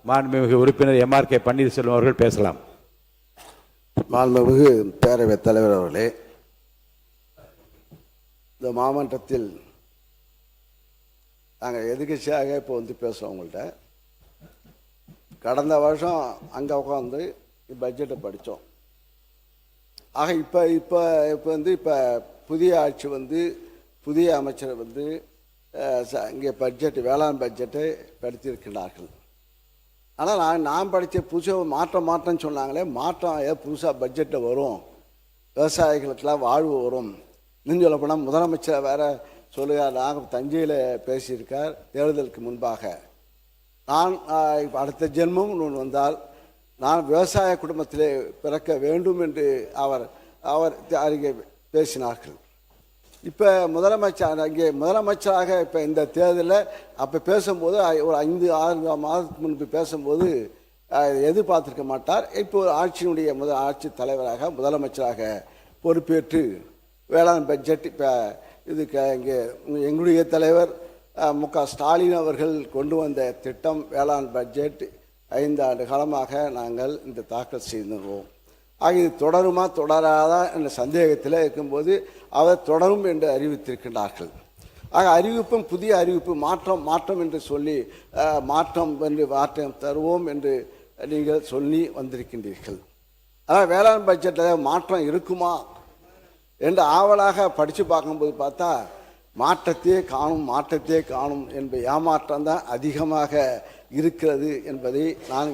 மாண்புமிகு உறுப்பினர் MRK பன்னீர்செல்வம் அவர்கள் பேசலாம். மாண்புமிகு பேரவைத் தலைவர் அவர்களே, இந்த மாமன்றத்தில் நாங்கள் எதிர்கட்சியாக இப்போ பேசுகிறோம் உங்கள்கிட்ட. கடந்த வருஷம் அங்கே உட்காந்து பட்ஜெட்டை படித்தோம். ஆக இப்போ புதிய ஆட்சி புதிய அமைச்சர் இங்கே பட்ஜெட் வேளாண் பட்ஜெட்டை படுத்தியிருக்கிறார்கள். ஆனால் நான் படித்த புதுசாக மாற்றம்னு சொன்னாங்களே, மாற்றம் புதுசாக பட்ஜெட்டில் வரும், விவசாயிகளுக்கெல்லாம் வாழ்வு வரும். இன்னும் சொல்லப்போனால் முதலமைச்சர் வேறு சொல்லுகிறார். நாங்கள் தஞ்சையில் பேசியிருக்கார் தேர்தலுக்கு முன்பாக. நான் அடுத்த ஜென்மம் வந்தால் நான் விவசாய குடும்பத்திலே பிறக்க வேண்டும் என்று அவர் அறிக்கை பேசினார்கள். இப்போ முதலமைச்சராக இப்போ இந்த தேர்தலில் அப்போ பேசும்போது ஒரு 5-6 மாதத்துக்கு முன்பு பேசும்போது எதிர்பார்த்திருக்க மாட்டார். இப்போ ஒரு ஆட்சியினுடைய ஆட்சி தலைவராக முதலமைச்சராக பொறுப்பேற்று வேளாண் பட்ஜெட் இப்போ இதுக்கு இங்கே எங்களுடைய தலைவர் மு.க. ஸ்டாலின் அவர்கள் கொண்டு வந்த திட்டம் வேளாண் பட்ஜெட் 5 ஆண்டு காலமாக நாங்கள் இந்த தாக்கல் செய்திருவோம். ஆக இது தொடருமா தொடராதா என்ற சந்தேகத்தில் இருக்கும்போது அவர் தொடரும் என்று அறிவித்திருக்கின்றார்கள். ஆக அறிவிப்பும் புதிய அறிவிப்பு மாற்றம் என்று சொல்லி மாற்றம் தருவோம் என்று நீங்கள் சொல்லி வந்திருக்கின்றீர்கள். ஆனால் வேளாண் பட்ஜெட்டில் மாற்றம் இருக்குமா என்று ஆவலாக படித்து பார்க்கும்போது பார்த்தா மாற்றத்தையே காணும் என்ற ஏமாற்றம் தான் அதிகமாக இருக்கிறது என்பதை நான்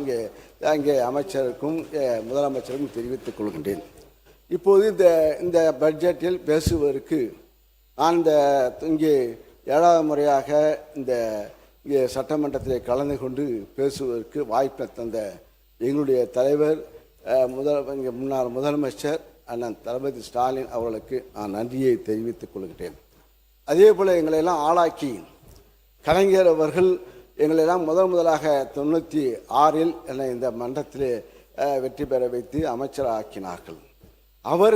இங்கே அமைச்சருக்கும் முதலமைச்சருக்கும் தெரிவித்துக் கொள்கின்றேன். இப்போது இந்த பட்ஜெட்டில் பேசுவதற்கு நான் இங்கே 7வது முறையாக இங்கே சட்டமன்றத்தில் கலந்து கொண்டு பேசுவதற்கு வாய்ப்பை தந்த எங்களுடைய தலைவர் முன்னாள் முதலமைச்சர் அண்ணன் தளபதி ஸ்டாலின் அவர்களுக்கு நான் நன்றியை தெரிவித்துக் கொள்கிறேன். அதே போல் எங்களையெல்லாம் ஆளாக்கி கலைஞர் அவர்கள் எங்களெல்லாம் முதலாக 96இல் என்னை இந்த மன்றத்திலே வெற்றி பெற வைத்து அமைச்சராக்கினார்கள். அவர்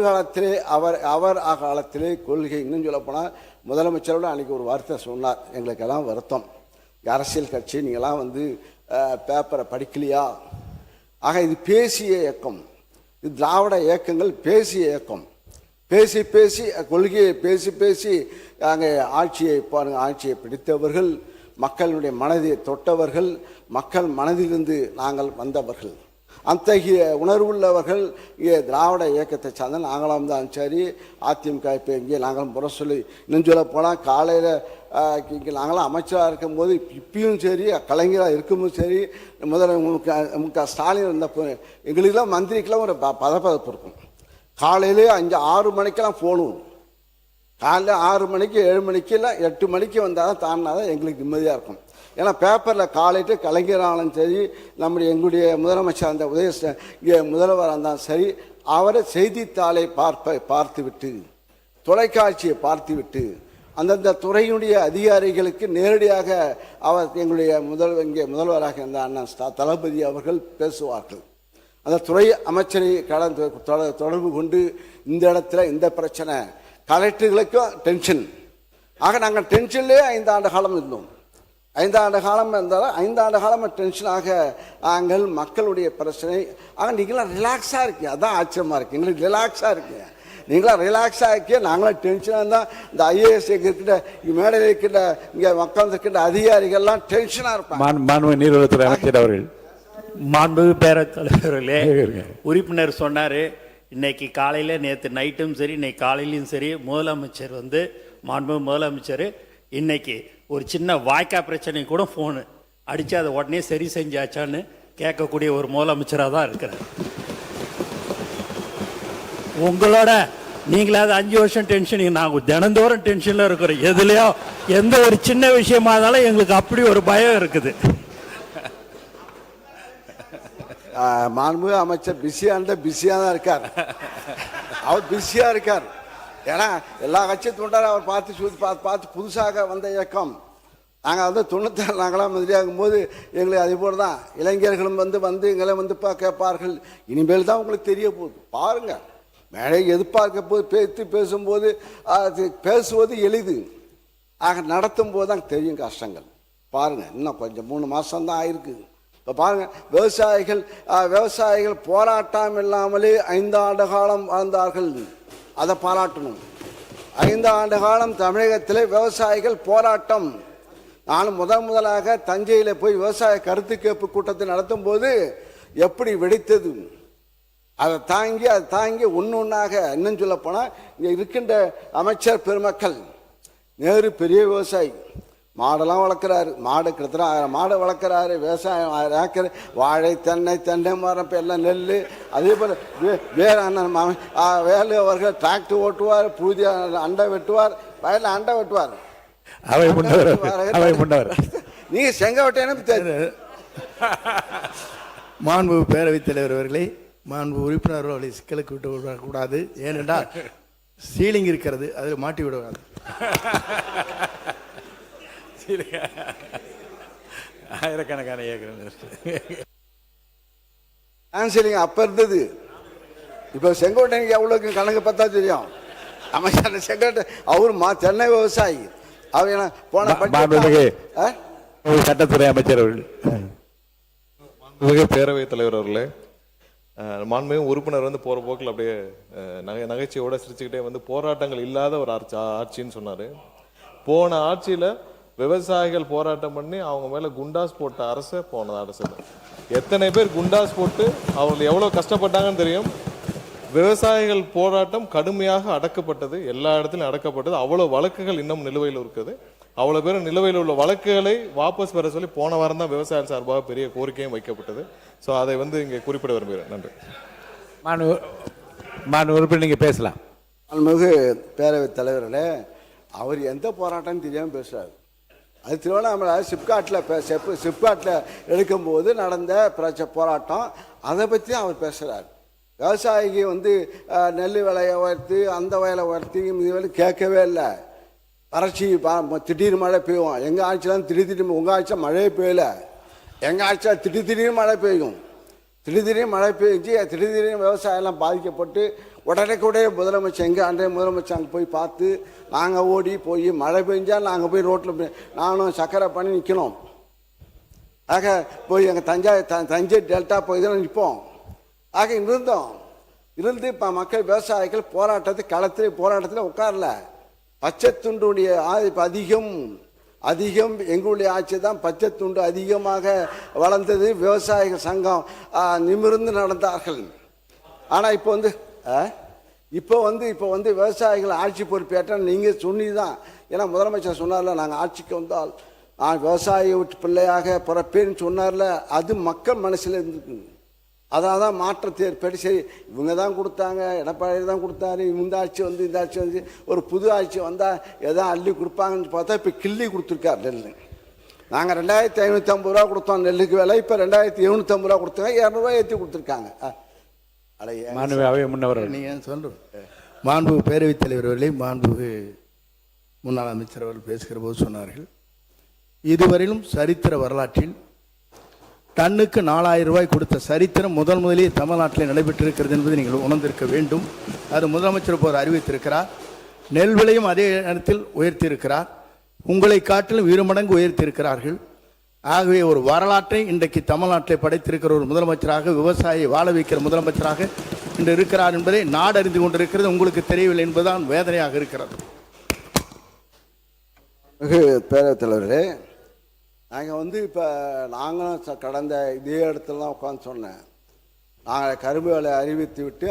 காலத்திலே கொள்கை இன்னும் சொல்லப்போனால் முதலமைச்சரோட அன்றைக்கி ஒரு வார்த்தை சொன்னார். எங்களுக்கெல்லாம் வருத்தம், அரசியல் கட்சி நீங்களாம் பேப்பரை படிக்கலையா? ஆக இது பேசிய இயக்கம், இது திராவிட இயக்கங்கள் பேசிய இயக்கம். பேசி கொள்கையை பேசி அங்கே ஆட்சியை பிடித்தவர்கள், மக்களுடைய மனதை தொட்டவர்கள், மக்கள் மனதிலிருந்து நாங்கள் வந்தவர்கள். அத்தகைய உணர்வுள்ளவர்கள் இங்கே திராவிட இயக்கத்தை சார்ந்த நாங்களாம் தான் சரி. அதிமுக இப்போ இங்கே நாங்களும் புற சொல்லி இன்னும் சொல்ல போனால் காலையில் இங்கே நாங்களாம் அமைச்சராக இருக்கும்போது இப்பயும் சரி, கலைஞராக இருக்கும்போது சரி, மு.க. ஸ்டாலின் இருந்தப்போ எங்களுக்கெல்லாம் மந்திரிக்கெல்லாம் ஒரு பதப்பதப்பு இருக்கும். காலையிலே 5-6 மணிக்கெல்லாம் போகணும். காலையில் 6 மணிக்கு 7 மணிக்கு இல்லை 8 மணிக்கு வந்தால் தான் தாண்டினாதான் எங்களுக்கு நிம்மதியாக இருக்கும். ஏன்னா பேப்பரில் காலையிட்டு கலைஞராலும் சரி, எங்களுடைய முதலமைச்சர் அந்த இங்கே முதல்வராக இருந்தாலும் சரி, அவரை செய்தித்தாளை பார்த்துவிட்டு தொலைக்காட்சியை பார்த்துவிட்டு அந்தந்த துறையினுடைய அதிகாரிகளுக்கு நேரடியாக அவர் எங்களுடைய முதல்வராக இருந்த அண்ணன் தளபதி அவர்கள் பேசுவார்கள். அந்த துறை அமைச்சரை தொடர்பு கொண்டு இந்த இடத்துல இந்த பிரச்சனை, கலெக்டர்களுக்கும் டென்ஷன். ஆக நாங்கள் டென்ஷன்லேயே 5 ஆண்டு காலம் இருந்தோம். 5 ஆண்டு காலம் இருந்தாலும் 5 ஆண்டு காலம் டென்ஷனாக நாங்கள் மக்களுடைய பிரச்சனை. ஆக நீங்களாம் ரிலாக்ஸாக இருக்கீங்க, அதான் ஆச்சரியமாக இருக்குது. எங்களுக்கு ரிலாக்ஸாக இருக்கீங்க, நீங்களாம் ரிலாக்ஸாக இருக்கீங்க. நாங்களாம் டென்ஷனாக இருந்தால் இந்த IAS இருக்கின்ற மேடையில் இருக்கின்ற இங்கே மக்கள் இருக்கின்ற அதிகாரிகள்லாம் டென்ஷனாக இருப்பாங்க. மாண்புமிகு நீர்வளத்துறை அமைச்சர் அவர்கள். மாண்புமிகு பேரவைத் தலைவர்களே, உறுப்பினர் சொன்னார், இன்னைக்கு காலையில் நேற்று நைட்டும் சரி இன்னைக்கு காலையிலையும் சரி முதலமைச்சர் மாண்புமிகு முதலமைச்சர் இன்னைக்கு ஒரு சின்ன வாய்க்கா பிரச்சனை கூட ஃபோனு அடித்து அதை உடனே சரி செஞ்சாச்சான்னு கேட்கக்கூடிய ஒரு முதலமைச்சராக தான் இருக்கிறார். உங்களோட நீங்களாவது 5 வருஷம் டென்ஷன், நாங்கள் தினந்தோறும் டென்ஷனில் இருக்கிறோம். எதுலையோ எந்த ஒரு சின்ன விஷயமா இருந்தாலும் எங்களுக்கு அப்படி ஒரு பயம் இருக்குது. மாண்புமிகு அமைச்சர் பிஸியாக தான் இருக்கார். அவர் பிஸியாக இருக்கார். ஏன்னா எல்லா கட்சியும் தொண்டார் அவர் பார்த்து புதுசாக வந்த இயக்கம். நாங்கள் 96 நாங்களாம் மந்திரியாகும் போது எங்களுக்கு அதே போல் தான் இளைஞர்களும் எங்களை கேட்பார்கள். இனிமேல் தான் உங்களுக்கு தெரிய போகுது, பாருங்கள். மேலே எதிர்பார்க்க போது பேசும்போது பேசுவது எளிது, ஆக நடத்தும் போது தான் தெரியும் கஷ்டங்கள். பாருங்கள், இன்னும் கொஞ்சம் 3 மாதம்தான் ஆயிருக்கு. இப்போ பாருங்கள், விவசாயிகள் போராட்டம் இல்லாமலே 5 ஆண்டு காலம் வாழ்ந்தார்கள். அதை பாராட்டணும். 5 ஆண்டு காலம் தமிழகத்தில் விவசாயிகள் போராட்டம். நானும் முதலாக தஞ்சையில் போய் விவசாய கருத்து கேட்பு கூட்டத்தை நடத்தும் போது எப்படி வெடித்தது, அதை தாங்கி ஒன்னொன்னாக இன்னும் சொல்ல போனால் இங்கே இருக்கின்ற அமைச்சர் பெருமக்கள், நேரு பெரிய விவசாயி, மாடெல்லாம் வளர்க்குறாரு, மாடு கிட்டத்தட்ட 1000 மாடு வளர்க்குறாரு, விவசாயம் 1000 ஏக்கர், வாழை தென்னை மரம், இப்போ எல்லாம் நெல். அதே போல் வேலு அவர்கள் டிராக்டர் ஓட்டுவார், புதிய அண்டை வெட்டுவார், வயலில் அண்டை வெட்டுவார். நீங்க செங்கோட்டையனு மாண்பு பேரவைத் தலைவர் அவர்களே, மாண்பு உறுப்பினர்களை சிக்கலுக்கு விட்டு விடக்கூடாது. ஏனென்றால் சீலிங் இருக்கிறது, அதில் மாட்டி விடக்கூடாது. ஆயிரக்கணக்கான ஏக்கர் அப்ப இருந்தது. இப்ப செங்கோட்டையனுக்கு எவ்வளவு கணக்கு பார்த்தா தெரியும். அமைச்சர் செங்கோட்டை அவர் தென்னை விவசாயி. அவங்க போன சட்டத்துறை அமைச்சர் அவர்கள், பேரவைத் தலைவர் அவர்களே, மாண்புமிகு உறுப்பினர் வந்து போற போக்கில் அப்படியே நகைச்சுவையோட சிரிச்சுக்கிட்டே வந்து போராட்டங்கள் இல்லாத ஒரு ஆட்சின்னு சொன்னாரு. போன ஆட்சியில விவசாயிகள் போராட்டம் பண்ணி அவங்க மேல குண்டாஸ் போட்ட அரசு போன அரசு. எத்தனை பேர் குண்டாஸ் போட்டு அவங்க எவ்வளவு கஷ்டப்பட்டாங்கன்னு தெரியும். விவசாயிகள் போராட்டம் கடுமையாக அடக்கப்பட்டது, எல்லா இடத்துலையும் அடக்கப்பட்டது. அவ்வளோ வழக்குகள் இன்னும் நிலுவையில் இருக்குது. அவ்வளோ பேர் நிலுவையில் உள்ள வழக்குகளை வாபஸ் பெற சொல்லி போன வாரம் தான் விவசாயிகள் சார்பாக பெரிய கோரிக்கையும் வைக்கப்பட்டது. ஸோ அதை வந்து இங்கே குறிப்பிட விரும்புகிறேன். நன்றி. உறுப்பினர் நீங்கள் பேசலாம். மிகு பேரவைத் தலைவர்களே, அவர் எந்த போராட்டம்னு தெரியாமல் பேசுகிறார். அது திருவண்ணாமலை சிப்காட்டில் எடுக்கும்போது நடந்த போராட்டம், அதை பற்றி அவர் பேசுகிறார். விவசாயிக்கு வந்து நெல் விலையை உயர்த்தி, அந்த வயலை உயர்த்தி, இது வரை கேட்கவே இல்லை. வறட்சி, திடீர்னு மழை பெய்யும். எங்கள் ஆட்சியெலாம் திடீர்னு, உங்கள் ஆட்சியில் மழையே பெய்யலை. எங்கள் ஆட்சியில் திடீர்னு மழை பெய்யும். திடீர்னு மழை பெய்ஞ்சு திடீர்னு விவசாயம்லாம் பாதிக்கப்பட்டு உடனே முதலமைச்சர், எங்கள் அன்றைய முதலமைச்சர் அங்கே போய் பார்த்து, நாங்கள் ஓடி போய் மழை பெஞ்சால் நாங்கள் போய் ரோட்டில் நானும் சக்கரை பண்ணி நிற்கணும். ஆக போய் எங்கள் தஞ்சை டெல்டா போய் தான் நிற்போம். ஆக இருந்து இப்போ மக்கள் விவசாயிகள் போராட்டத்தில் உட்காரல. பச்சை துண்டுடைய அதிகம் எங்களுடைய ஆட்சி தான். பச்சை துண்டு அதிகமாக வளர்ந்தது. விவசாயிகள் சங்கம் நிமிர்ந்து நடந்தார்கள். ஆனால் இப்போ வந்து விவசாயிகள் ஆட்சி பொறுப்பேற்றால் நீங்கள் சொன்னிதான். ஏன்னா முதலமைச்சர் சொன்னார்ல, நாங்கள் ஆட்சிக்கு வந்தால் நான் விவசாய வீட்டு பிள்ளையாக பிறப்பேன்னு சொன்னார்ல, அது மக்கள் மனசில் இருந்துருக்கு. அதனால தான் மாற்றத்தை ஏற்பட்டு, சரி இவங்க தான் கொடுத்தாங்க, எடப்பாடி தான் கொடுத்தாரு, இந்த ஆட்சி வந்து ஒரு புது ஆட்சி வந்தால் எதாவது அள்ளி கொடுப்பாங்கன்னு பார்த்தா இப்போ கிள்ளி கொடுத்துருக்கார் நெல். நாங்கள் 2550 ரூபா கொடுத்தோம் நெல்லுக்கு விலை, இப்போ 2750 ரூபா கொடுத்தாங்க, 200 ரூபா ஏற்றி கொடுத்துருக்காங்க. நீங்கள் சொல்கிறோம். மாண்பு பேரவைத் தலைவர் அவர்களே, மாண்பு முன்னாள் அமைச்சர் அவர்கள் பேசுகிற போது சொன்னார்கள், இதுவரையிலும் சரித்திர வரலாற்றில் டன்னுக்கு 4000 ரூபாய் கொடுத்த சரித்திரம் முதலிலே தமிழ்நாட்டில் நடைபெற்றிருக்கிறது என்பதை நீங்கள் உணர்ந்திருக்க வேண்டும். அது முதலமைச்சர் போர் அறிவித்திருக்கிறார். நெல் விலையும் அதே நேரத்தில் உயர்த்தியிருக்கிறார். உங்களை காட்டிலும் 2 மடங்கு உயர்த்தியிருக்கிறார்கள். ஆகவே ஒரு வரலாற்றை இன்றைக்கு தமிழ்நாட்டில் படைத்திருக்கிற ஒரு முதலமைச்சராக, விவசாயியை வாழ வைக்கிற முதலமைச்சராக இன்று இருக்கிறார் என்பதை நாடு அறிந்து கொண்டிருக்கிறது. உங்களுக்கு தெரியவில்லை என்பதுதான் வேதனையாக இருக்கிறது. பேரவைத் தலைவர்களே, நாங்கள் இப்போ நாங்களும் கடந்த இதே இடத்துல தான் உட்காந்து சொன்னேன். நாங்கள் கரும்பு விலை அறிவித்து விட்டு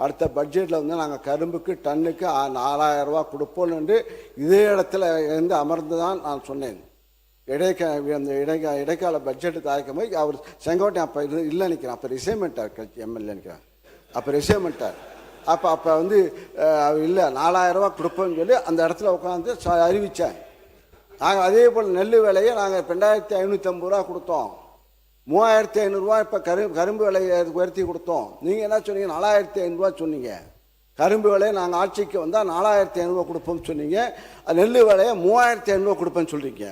அடுத்த பட்ஜெட்டில் வந்து நாங்கள் கரும்புக்கு டன்னுக்கு 4000 ரூபா கொடுப்போம் என்று இதே இடத்துல இருந்து அமர்ந்து தான் நான் சொன்னேன். இடைக்கால பட்ஜெட்டு தயாரிக்கும் போது அவர் செங்கோட்டையன் அப்போ இல்லை நினைக்கிறேன், அப்போ ரிசைன்மெண்ட்டார் கட்சி எம்எல்ஏ நினைக்கிறேன், அப்போ ரிசைன்மெண்ட்டார். அப்போ வந்து இல்லை 4000 ரூபா கொடுப்போம்னு சொல்லி அந்த இடத்துல உட்காந்து அறிவித்தேன். நாங்கள் அதே போல் நெல் விலையை நாங்கள் 2550 ரூபா கொடுத்தோம். 3500 ரூபா இப்போ கரும்பு விலையை உயர்த்தி கொடுத்தோம். நீங்கள் என்ன சொன்னீங்க? 4500 ரூபா சொன்னீங்க. கரும்பு விலையை நாங்கள் ஆட்சிக்கு வந்தால் 4500 ரூபா கொடுப்போம்னு சொன்னீங்க. நெல் விலையை 3500 ரூபா கொடுப்பேன்னு சொல்கிறீங்க.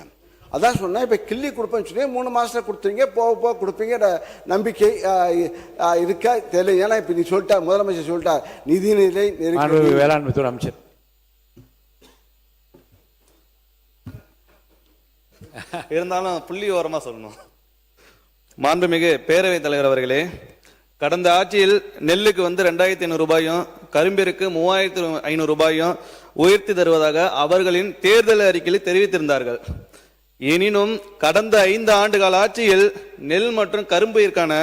அதான் சொன்னேன். இப்போ கிள்ளி கொடுப்பேன்னு சொன்னீங்க. 3 மாதத்தில் கொடுத்துருங்க, போக கொடுப்பீங்க நம்பிக்கை இருக்கா தெரியல. ஏன்னா இப்போ நீ சொல்லிட்டார், முதலமைச்சர் சொல்லிட்டார், நிதிநிலை வேளாண்மை துறை அமைச்சர். இருந்தாலும் புள்ளி ஓரமாக சொல்லணும். மாண்புமிகு பேரவைத் தலைவர் அவர்களே, கடந்த ஆட்சியில் நெல்லுக்கு 2500 ரூபாயும் கரும்பிற்கு 3500 ரூபாயும் உயர்த்தி தருவதாக அவர்களின் தேர்தல் அறிக்கையில் தெரிவித்திருந்தார்கள். எனினும் கடந்த 5 ஆண்டுகால ஆட்சியில் நெல் மற்றும் கரும்பிற்கான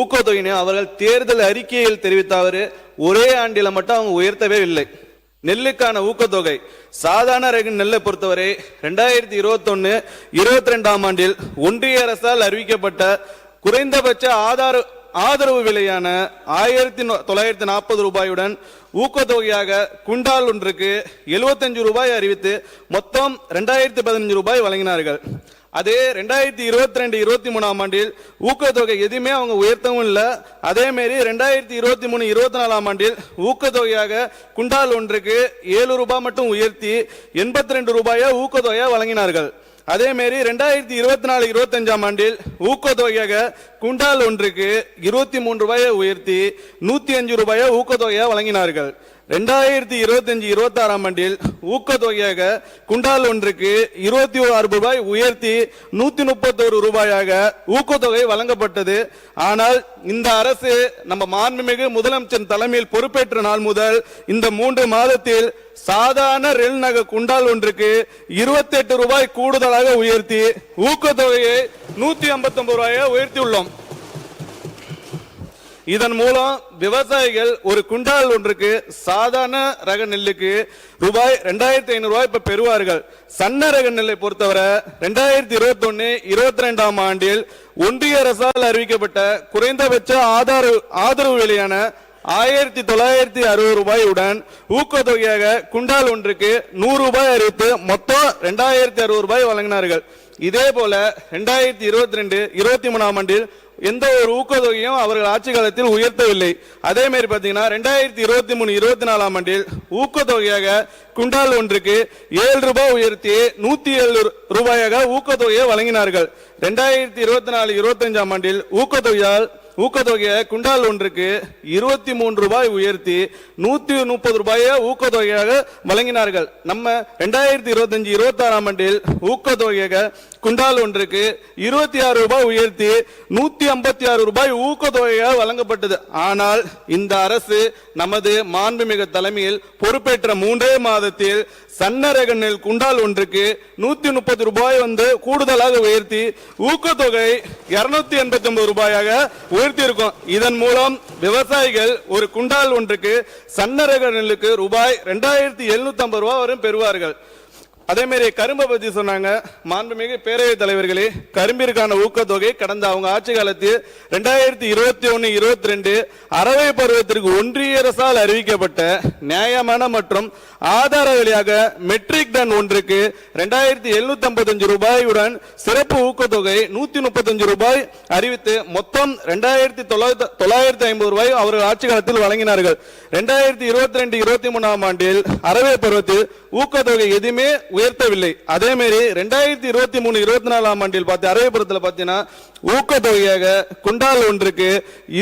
ஊக்கத்தொகையினை அவர்கள் தேர்தல் அறிக்கையில் தெரிவித்தவர் ஒரே ஆண்டில் மட்டும் அவங்க உயர்த்தவே இல்லை. நெல்லுக்கான ஊக்கத்தொகை சாதாரண ரக நெல்லை பொறுத்தவரை 2021-22 ஆண்டில் ஒன்றிய அரசால் அறிவிக்கப்பட்ட குறைந்தபட்ச ஆதரவு விலையான 1940 ரூபாயுடன் ஊக்கத்தொகையாக குண்டால் ஒன்றுக்கு 75 ரூபாய் அறிவித்து மொத்தம் 2015 ரூபாய் வழங்கினார்கள். அதே 2022-23 ஆண்டில் ஊக்கத்தொகை எதுவுமே அவங்க உயர்த்தவும் இல்லை. அதே மாதிரி 2023-24 ஆண்டில் ஊக்கத்தொகையாக குண்டால் ஒன்றுக்கு 7 ரூபாய் மட்டும் உயர்த்தி 82 ரூபாயை ஊக்கத்தொகையா வழங்கினார்கள். அதே மாதிரி 2024-25 ஆண்டில் ஊக்கத்தொகையாக குண்டால் ஒன்றுக்கு 23 ரூபாயை உயர்த்தி 105 ரூபாயை ஊக்கத்தொகையா வழங்கினார்கள். 2025-26 ஆண்டில் ஊக்கத்தொகையாக குண்டால் ஒன்றுக்கு 26 ரூபாய் உயர்த்தி 131 ரூபாயாக ஊக்கத்தொகை வழங்கப்பட்டது. ஆனால் இந்த அரசு நம்ம மாண்புமிகு முதலமைச்சர் தலைமையில் பொறுப்பேற்ற நாள் முதல் இந்த 3 மாதத்தில் சாதாரண ரெல் நகை குண்டால் ஒன்றுக்கு 28 ரூபாய் கூடுதலாக உயர்த்தி ஊக்கத்தொகையை 159 ரூபாயை உயர்த்தியுள்ளோம். இதன் மூலம் விவசாயிகள் ஒரு குண்டால் ஒன்றுக்கு சாதாரண ரக நெல்லுக்கு ரூபாய் 2500 ரூபாய் இப்ப பெறுவார்கள். சன்ன ரக நெல்லை பொறுத்தவரை 2021-22 ஆண்டில் ஒன்றிய அரசால் அறிவிக்கப்பட்ட குறைந்தபட்ச ஆதரவு விலையான 1960 ரூபாயுடன் ஊக்கத்தொகையாக குண்டால் ஒன்றுக்கு 100 ரூபாய் அறிவித்து மொத்தம் 2600 ரூபாய் வழங்கினார்கள். இதே போல 2022-23 ஆண்டில் எந்த ஒரு ஊக்கத்தொகையும் அவர்கள் ஆட்சி காலத்தில் உயர்த்தவில்லை. அதே மாதிரி பாத்தீங்கன்னா 2023-24 ஆண்டில் ஊக்கத்தொகையாக குண்டால் ஒன்றுக்கு 7 ரூபாய் உயர்த்தி 107 ரூபாயாக ஊக்கத்தொகையை வழங்கினார்கள். 2024-25 ஆண்டில் ஊக்கத்தொகையை குண்டால் ஒன்றுக்கு 23 ரூபாய் உயர்த்தி 130 ரூபாயை ஊக்கத்தொகையாக வழங்கினார்கள். நம்ம 2025-26 ஆண்டில் ஊக்கத்தொகையாக குண்டால் ஒன்றுக்கு 26 ரூபாய் உயர்த்தி 156 ரூபாய் ஊக்கத்தொகையாக வழங்கப்பட்டது. ஆனால் இந்த அரசு நமது மாண்புமிகு தலைமையில் பொறுப்பேற்ற 3 மாதத்தில் சன்ன ரக நெல் குண்டால் ஒன்றுக்கு 130 ரூபாய் கூடுதலாக உயர்த்தி ஊக்கத்தொகை 289 ரூபாயாக உயர்த்தி இருக்கும். இதன் மூலம் விவசாயிகள் ஒரு குண்டால் ஒன்றுக்கு சன்ன ரக நெல்லுக்கு ரூபாய் 2750 ரூபாய் வரை பெறுவார்கள். அதே மாதிரி கரும்பை பத்தி சொன்னாங்க. மாண்புமிகு பேரவைத் தலைவர்களே, கரும்பிற்கான ஊக்கத்தொகை கடந்த அவங்க ஆட்சி காலத்தில் 2021-22 அரவை பருவத்திற்கு ஒன்றிய அரசால் அறிவிக்கப்பட்ட நியாயமான மற்றும் ஆதார விலையாக மெட்ரிக் டன் ஒன்றுக்கு 2755 ரூபாயுடன் சிறப்பு ஊக்கத்தொகை 135 ரூபாய் அறிவித்து மொத்தம் 2950 ரூபாய் அவர்கள் ஆட்சி காலத்தில் வழங்கினார்கள். 2022-23 ஆண்டில் அரவை பருவத்தில் ஊக்கத்தொகை எதுவுமே உயர்த்தவில்லை. அதே மாதிரி 2023-24 ஆண்டில் அரவை பருவத்தில் பார்த்தீங்கன்னா ஊக்கத்தொகையாக குண்டால் ஒன்றுக்கு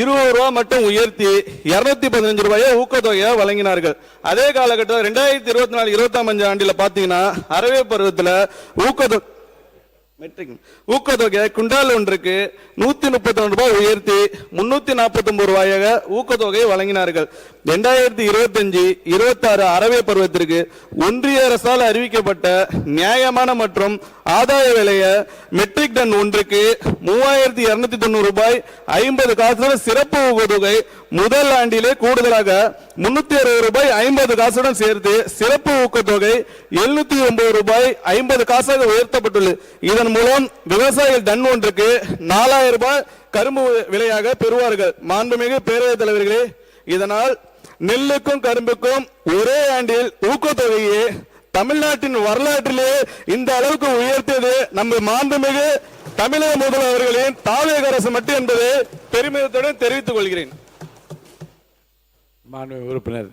20 ரூபாய் மட்டும் உயர்த்தி 215 ரூபாயை ஊக்கத்தொகையை வழங்கினார்கள். அதே காலகட்டம் 2024-25 ஆண்டில் பார்த்தீங்கன்னா அரவை பருவத்தில் ஊக்கத்தொகை குண்டால் ஒன்றுக்கு 132 ரூபாய் உயர்த்தி 349 ரூபாயாக ஊக்கத்தொகை வழங்கினார்கள். 2025-26 அரவை பருவத்திற்கு ஒன்றிய அரசால் அறிவிக்கப்பட்ட நியாயமான மற்றும் ஆதாய விலைய மெட்ரிக் டன் ஒன்றுக்கு 3290 ரூபாய் 50 காசுடன் சிறப்பு ஊக்கத்தொகை முதல் ஆண்டிலே கூடுதலாக 360 ரூபாய் 50 காசுடன் சேர்த்து சிறப்பு ஊக்கத்தொகை 709 ரூபாய் 50 காசாக உயர்த்தப்பட்டுள்ளது. இதன் மூலம் விவசாயிகள் டன் ஒன்றுக்கு 4000 ரூபாய் கரும்பு விலையாக பெறுவார்கள். மாண்புமிகு பேரவைத் தலைவர்களே, இதனால் நெல்லுக்கும் கரும்புக்கும் ஒரே ஆண்டில் ஊக்கத்தொகையை தமிழ்நாட்டின் வரலாற்றிலே இந்த அளவுக்கு உயர்த்தியது நம்ம மாண்புமிகு தமிழக முதல்வர் அவர்களின் தாவேக அரசு மட்டும் என்பதை பெருமிதத்துடன் தெரிவித்துக் கொள்கிறேன். மாண்புமிகு உறுப்பினர்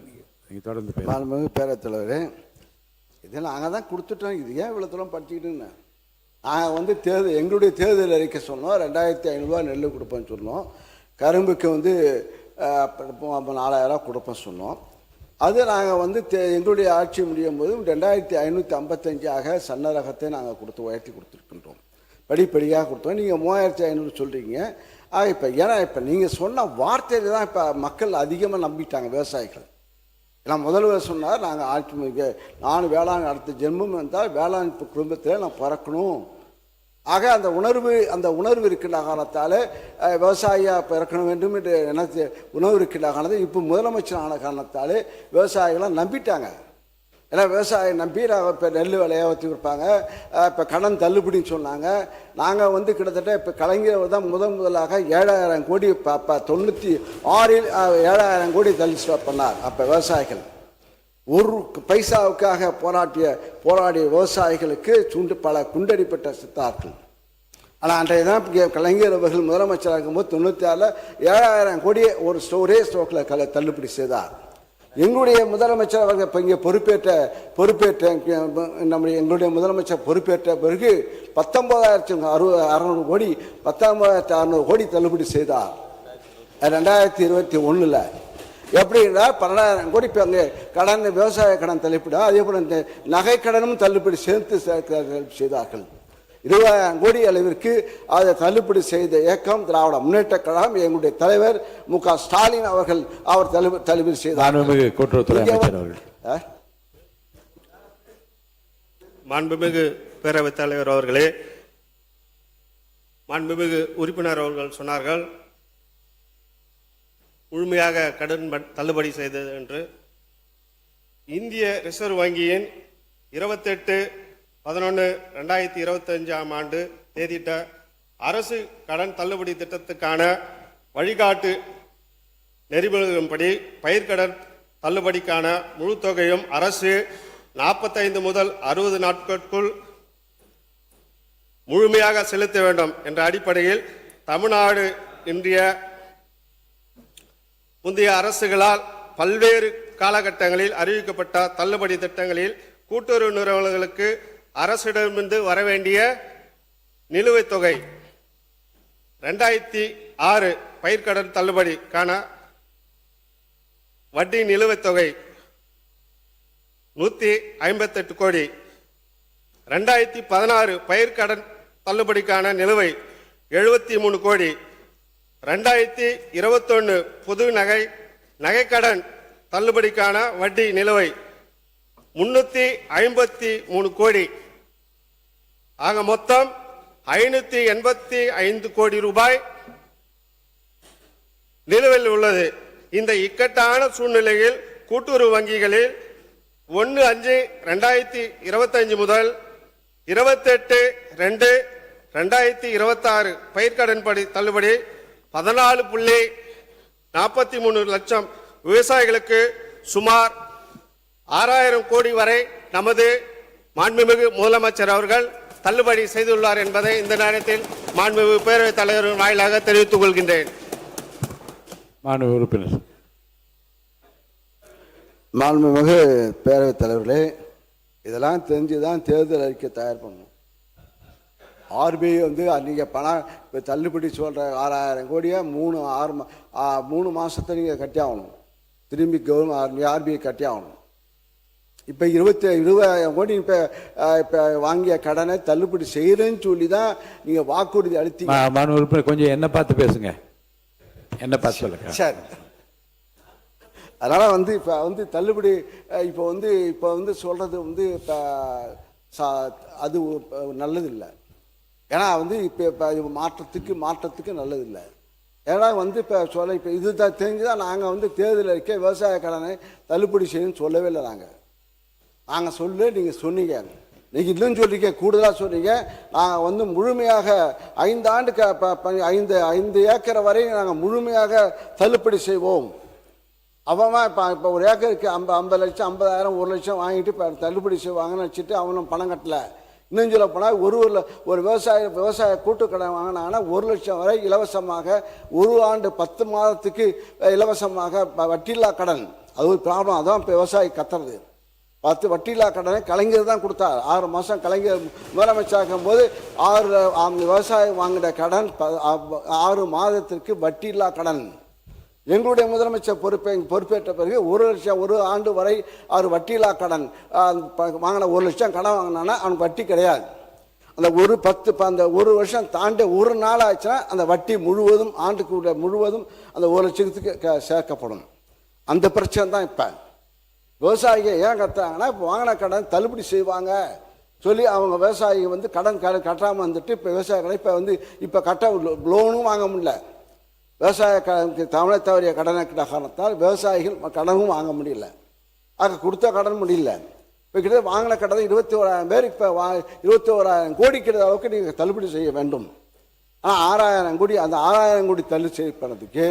நீங்கள் தொடர்ந்து பேசுங்க. மாண்புமிகு பேரவைத் தலைவரே, இதை நாங்கள் தான் கொடுத்துட்டோம். இது ஏன் இவ்வளோ தூரம் படிச்சுக்கிட்டுன்னு நாங்கள் எங்களுடைய தேர்தல் அறிக்கை சொன்னோம். 2500 ரூபா நெல் கொடுப்போம்னு சொன்னோம். கரும்புக்கு 4000 கொடுப்போம் சொன்னோம். அது நாங்கள் எங்களுடைய ஆட்சி முடியும் போது 2555 சன்ன ரகத்தை நாங்கள் உயர்த்தி கொடுத்துருக்கின்றோம். படிப்படியாக கொடுத்தோம். நீங்கள் 3500 சொல்கிறீங்க. இப்போ ஏன்னா இப்போ நீங்கள் சொன்ன வார்த்தையில் தான் இப்போ மக்கள் அதிகமாக நம்பிட்டாங்க விவசாயிகள். ஏன்னா முதல்வர் சொன்னார், நான் வேளாண் அடுத்த ஜென்மம் வந்தால் வேளாண் குடும்பத்தில் நான் பிறக்கணும். ஆக அந்த உணர்வு இருக்கின்ற காரணத்தால் விவசாயியாக பிறக்க வேண்டும் என்று எனக்கு உணர்வு இருக்கின்ற காரணத்தை இப்போ முதலமைச்சரான காரணத்தால் விவசாயிகளாம் நம்பிட்டாங்க. ஏன்னா விவசாயம் நம்பி இப்போ நெல் விலையை ஊற்றி கொடுப்பாங்க, இப்போ கடன் தள்ளுபடின்னு சொன்னாங்க. நாங்கள் கிட்டத்தட்ட இப்போ கலைஞர் தான் முதலாக 7000 கோடி இப்போ 96 7000 கோடி தள்ளி பண்ணார். அப்போ விவசாயிகள் ஒரு பைசாவுக்காக போராடிய விவசாயிகளுக்கு பல குண்டடிப்பட்ட சித்தார்கள். ஆனால் அன்றைய தான் கலைஞர் அவர்கள் முதலமைச்சராக இருக்கும்போது 96 7000 கோடியை ஒரே ஸ்டோக்கில் தள்ளுபடி செய்தார். எங்களுடைய முதலமைச்சர் அவர்கள் இப்போ இங்கே பொறுப்பேற்ற எங்களுடைய முதலமைச்சர் பொறுப்பேற்ற பிறகு 19,600 கோடி 19,600 கோடி தள்ளுபடி செய்தார் 2021. எப்படின்னா 12,000 கோடி இப்போ அங்கே கடன் விவசாய கடன் தள்ளுபடி, அதே போல் இந்த நகை கடனும் தள்ளுபடி சேர்த்து செய்தார்கள். 20,000 கோடி அளவிற்கு அதை தள்ளுபடி செய்த இயக்கம் திராவிட முன்னேற்ற கழகம். எங்களுடைய தலைவர் மு.க. ஸ்டாலின் அவர்கள் தள்ளுபடி செய்தார். கூட்டுறவுத்துறை அமைச்சர் அவர்கள். மாண்புமிகு பேரவைத் தலைவர் அவர்களே, மாண்புமிகு உறுப்பினர் அவர்கள் சொன்னார்கள் முழுமையாக கடன் தள்ளுபடி செய்தது என்று. இந்திய ரிசர்வ் வங்கியின் 28/11/2025 தேதியிட்ட அரசு கடன் தள்ளுபடி திட்டத்துக்கான வழிகாட்டு நெறிமுறைகளின்படி பயிர்க்கடன் தள்ளுபடிக்கான முழு தொகையும் அரசு 45 முதல் 60 நாட்களுக்குள் முழுமையாக செலுத்த வேண்டும் என்ற அடிப்படையில் தமிழ்நாடு முந்தைய அரசுகளால் பல்வேறு காலகட்டங்களில் அறிவிக்கப்பட்ட தள்ளுபடி திட்டங்களில் கூட்டுறவு நிறுவனங்களுக்கு அரசிடமிருந்து வரவேண்டிய நிலுவைத் தொகை 2006 பயிர்க்கடன் தள்ளுபடிக்கான வட்டி நிலுவைத் தொகை 158 கோடி, 2016 பயிர்க்கடன் தள்ளுபடிக்கான நிலுவை 73 கோடி, 2021 புது நகைக்கடன் தள்ளுபடிக்கான வட்டி நிலுவை 353 கோடி. ஆக மொத்தம் 585 கோடி ரூபாய் நிலுவையில் உள்ளது. இந்த இக்கட்டான சூழ்நிலையில் கூட்டுறவு வங்கிகளில் 1/5/2025 முதல் 28/2/2026 பயிர்க்கடன் தள்ளுபடி 14.43 லட்சம் விவசாயிகளுக்கு சுமார் 6,000 கோடி வரை நமது மாண்புமிகு முதலமைச்சர் அவர்கள் தள்ளுபடி செய்துள்ளார் என்பதை இந்த நேரத்தில் மாண்புமிகு பேரவைத் தலைவர் வாயிலாக தெரிவித்துக் கொள்கின்றேன். மாண்புமிகு உறுப்பினர். மாண்புமிகு பேரவைத் தலைவர்களே, இதெல்லாம் தெரிஞ்சுதான் தேர்தல் அறிக்கை தயார் பண்ணணும். ஆர்பிஐ நீங்கள் பணம் இப்போ தள்ளுபடி சொல்கிற 6,000 கோடியை 3 மாதத்தை நீங்கள் கட்டி ஆகணும். திரும்பி ஆர்பிஐ கட்டி ஆகணும். இப்போ 20,000 கோடி இப்போ வாங்கிய கடனை தள்ளுபடி செய்கிறேன்னு சொல்லி தான் நீங்கள் வாக்குறுதி அளித்தீங்க. மாண்புமிகு உறுப்பினர் கொஞ்சம் என்ன பார்த்து பேசுங்க, என்ன பார்த்து சொல்லுங்க. சரி, அதனால் இப்போ தள்ளுபடி இப்போ சொல்கிறது இப்போ அது நல்லதில்லை. ஏன்னா இப்போ மாற்றத்துக்கு நல்லதில்லை. ஏன்னா இப்போ இது தான் தெரிஞ்சுதான் நாங்கள் தேர்தல் அறிக்கை விவசாய கடனை தள்ளுபடி செய்யணும்னு சொல்லவே இல்லை. நாங்கள் நீங்கள் சொன்னீங்க, நீங்கள் இல்லைன்னு சொல்றீங்க, கூடுதலாக சொன்னீங்க. நாங்கள் முழுமையாக 5 ஆண்டுக்கு 5 ஏக்கரை வரை நாங்கள் முழுமையாக தள்ளுபடி செய்வோம். அவன் இப்போ ஒரு ஏக்கருக்கு 50 லட்சம் 50,000 1 லட்சம் வாங்கிட்டு இப்போ தள்ளுபடி செய்வாங்கன்னு வச்சுட்டு அவனும் பணம் கட்டலை. இன்னும் சொல்ல போனால் ஒரு விவசாய கூட்டுக்கடன் வாங்கினாங்கன்னா 1 லட்சம் வரை இலவசமாக, ஒரு ஆண்டு 10 மாதத்துக்கு இலவசமாக வட்டியில்லா கடன். அது ஒரு ப்ராப்ளம். அதான் இப்போ விவசாயி கத்துறது. 10 வட்டியில்லா கடனை கலைஞர் தான் கொடுத்தார். 6 மாதம் கலைஞர் முதலமைச்சராகும் போது 6 விவசாயம் வாங்கின கடன் 6 மாதத்திற்கு வட்டியில்லா கடன். எங்களுடைய முதலமைச்சர் பொறுப்பேற்ற பிறகு 1 லட்சம் ஒரு ஆண்டு வரை 6 வட்டியில்லா கடன் வாங்கின 1 லட்சம் கடன் வாங்கினான்னா அவனுக்கு வட்டி கிடையாது. அந்த அந்த ஒரு வருஷம் தாண்டி ஒரு நாள் ஆச்சுன்னா அந்த வட்டி முழுவதும் ஆண்டுக்கு முழுவதும் அந்த 1 லட்சத்துக்கு சேர்க்கப்படும். அந்த பிரச்சனை தான் இப்போ விவசாயிகள் ஏன் கத்துறாங்கன்னா, இப்போ வாங்கின கடன் தள்ளுபடி செய்வாங்க சொல்லி அவங்க விவசாயிகள் வந்து கடன் கட்டாமல் வந்துட்டு இப்போ விவசாயிகளை இப்போ கட்ட லோனும் வாங்க முடியல. விவசாய தமிழை தவறிய கடனை காரணத்தால் விவசாயிகள் கடனும் வாங்க முடியல. ஆக கொடுத்த கடன் முடியல. இப்போ கிட்ட வாங்கின கடனை 21,000 பேர் இப்போ 21,000 கோடி கிட்ட அளவுக்கு நீங்கள் தள்ளுபடி செய்ய வேண்டும். ஆனால் 6,000 கோடி, அந்த 6,000 கோடி தள்ளுபடி பண்ணதுக்கு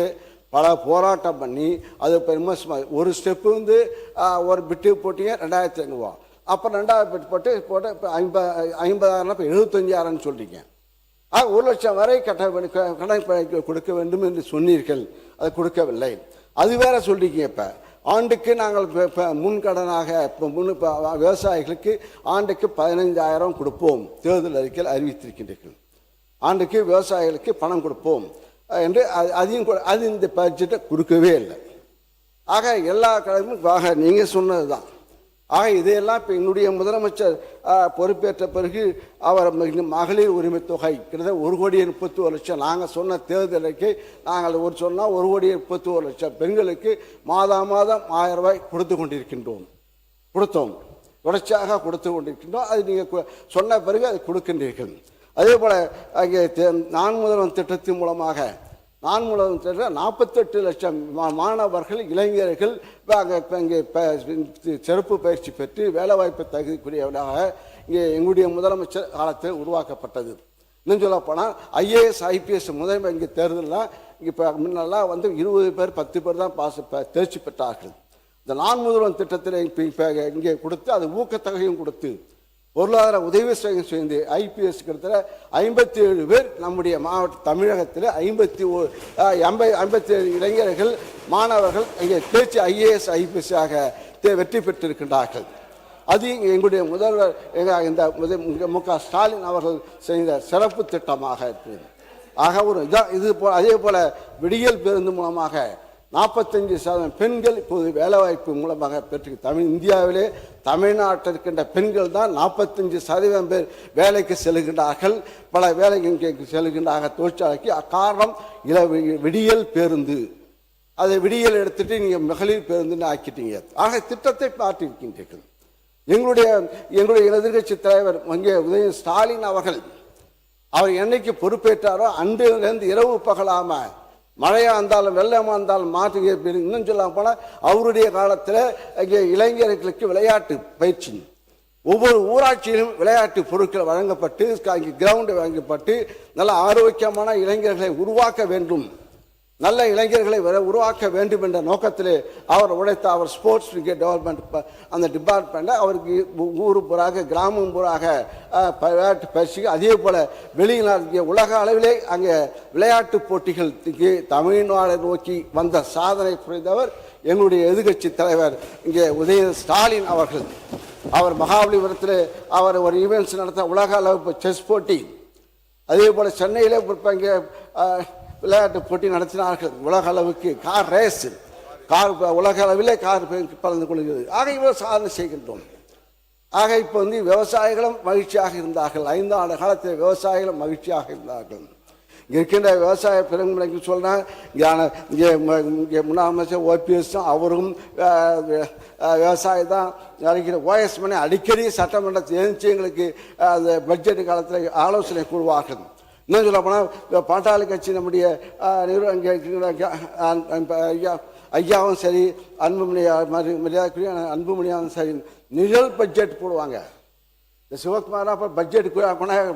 பல போராட்டம் பண்ணி அது இப்போ ஒரு ஸ்டெப்பு வந்து ஒரு பிட்டு போட்டிங்க 2,500 ரூபா, அப்புறம் 2வது பிட்டு போட்டு இப்போ 50,000 இப்போ 75,000 சொல்லிங்க. 1 லட்சம் வரை கடன் கொடுக்க வேண்டும் என்று சொன்னீர்கள், அது கொடுக்கவில்லை. அது வேற சொல்லிங்க. இப்போ ஆண்டுக்கு நாங்கள் முன்கடனாக இப்போ விவசாயிகளுக்கு ஆண்டுக்கு 15,000 கொடுப்போம் தேர்தல் அறிக்கையில் அறிவித்திருக்கின்றீர்கள். ஆண்டுக்கு விவசாயிகளுக்கு பணம் கொடுப்போம் என்று அது இந்த பட்ஜெட்டை கொடுக்கவே இல்லை. ஆக எல்லா கடமையும் நீங்கள் சொன்னது தான். ஆக இதையெல்லாம் இப்போ என்னுடைய முதலமைச்சர் பொறுப்பேற்ற பிறகு அவர் மகளிர் உரிமை தொகை கிட்டத்தட்ட 1,31,00,000 நாங்கள் சொன்ன தேர்தலுக்கு நாங்கள் சொன்னால் 1,31,00,000 பெண்களுக்கு மாதம் 1,000 ரூபாய் கொடுத்தோம், தொடர்ச்சியாக கொடுத்து கொண்டிருக்கின்றோம். அது நீங்கள் சொன்ன பிறகு அது கொடுக்கின்றீர்கள். அதே போல் அங்கே நான் முதல்வன் திட்டத்தின் மூலமாக 48 லட்சம் மாணவர்கள் இளைஞர்கள் இங்கே சிறப்பு பயிற்சி பெற்று வேலைவாய்ப்பு தகுதிக்குரியவர்களாக இங்கே எங்களுடைய முதலமைச்சர் காலத்தில் உருவாக்கப்பட்டது. இன்னும் சொல்லப்போனால் IAS IPS முதன்மை இங்கே தேர்தலில் இப்போ முன்னெல்லாம் 20 பேர் 10 பேர் தான் தேர்ச்சி பெற்றார்கள். இந்த நான் முதல்வன் திட்டத்தில் இப்போ இங்கே கொடுத்து அது ஊக்கத்தொகையும் கொடுத்து பொருளாதார உதவி செய்து IPS கிட்டத்தட்ட 57 பேர் நம்முடைய தமிழகத்தில் 57 இளைஞர்கள் மாணவர்கள் இங்கே தேர்ச்சி IAS IPS ஆக வெற்றி பெற்றிருக்கின்றார்கள். அது எங்களுடைய முதல்வர் இந்த MK ஸ்டாலின் அவர்கள் செய்த சிறப்பு திட்டமாக இருக்கிறது. ஆக இது அதே போல விடியல் பேருந்து மூலமாக 45% பெண்கள் இப்போது வேலைவாய்ப்பு மூலமாக பெற்று இந்தியாவிலே தமிழ்நாட்டில் இருக்கின்ற பெண்கள் தான் 45% பேர் வேலைக்கு செல்கின்றார்கள். பல வேலைக்கு செல்கின்றார்கள் தொழிற்சாலைக்கு. காரணம் விடியல் பேருந்து. அதை விடியல் எடுத்துட்டு நீங்கள் மகளிர் பேருந்துன்னு ஆக்கிட்டீங்க. ஆக திட்டத்தை பார்த்திருக்கின்றீர்கள். எங்களுடைய எதிர்கட்சி தலைவர் இங்கே உதய ஸ்டாலின் அவர்கள் என்னைக்கு பொறுப்பேற்றாரோ அன்றிலிருந்து இரவு பகலாம மழையா இருந்தாலும் வெள்ளமா இருந்தாலும் மாற்றி இன்னும் சொல்ல போனால் அவருடைய காலத்தில் இங்கே இளைஞர்களுக்கு விளையாட்டு பயிற்சி ஒவ்வொரு ஊராட்சியிலும் விளையாட்டு பொருட்கள் வழங்கப்பட்டு கிரவுண்டு வழங்கப்பட்டு நல்ல ஆரோக்கியமான இளைஞர்களை உருவாக்க வேண்டும், நல்ல இளைஞர்களை உருவாக்க வேண்டும் என்ற நோக்கத்திலே அவர் உழைத்த அவர் ஸ்போர்ட்ஸ் டெவலப்மெண்ட் அந்த டிபார்ட்மெண்ட்டில் அவருக்கு ஊர் பூராக கிராமம் பூராக விளையாட்டு பயிற்சி. அதே போல் வெளிநாடு உலக அளவிலே அங்கே விளையாட்டு போட்டிகள் தமிழ்நாடு நோக்கி வந்த சாதனை புரிந்தவர் எங்களுடைய எதிர்கட்சி தலைவர் இங்கே உதய ஸ்டாலின் அவர்கள். அவர் மகாபலிபுரத்தில் அவர் ஒரு ஈவெண்ட்ஸ் நடத்த உலக அளவு செஸ் போட்டி, அதே போல் சென்னையிலே இங்கே விளையாட்டு போட்டி நடத்தினார்கள். உலக அளவுக்கு கார் ரேஸ், உலக அளவிலே கார் கலந்து கொள்கிறது. ஆக இவ்வளவு சாதனை செய்கின்றோம். ஆக இப்போ விவசாயிகளும் மகிழ்ச்சியாக இருந்தார்கள். 5 ஆண்டு காலத்தில் விவசாயிகளும் மகிழ்ச்சியாக இருந்தார்கள். இங்கே இருக்கின்ற விவசாய பெருங்குடிக்கு சொன்னால் இங்கே முன்னாள் அமைச்சர் OPS அவரும் விவசாயி தான் நினைக்கிற. OS மணி அடிக்கடி சட்டமன்றத்தில் எழுந்துச்சு எங்களுக்கு அந்த பட்ஜெட் காலத்தில் ஆலோசனை கூறுவார்கள். இன்னும் சொல்ல போனால் பாட்டாளி கட்சி நம்முடைய ஐயாவும் சரி, மரியாதைக்குரிய அன்புமணியாவும் சரி நிழல் பட்ஜெட் போடுவாங்க. இந்த சிவகுமாரா அப்போ பட்ஜெட் போனால்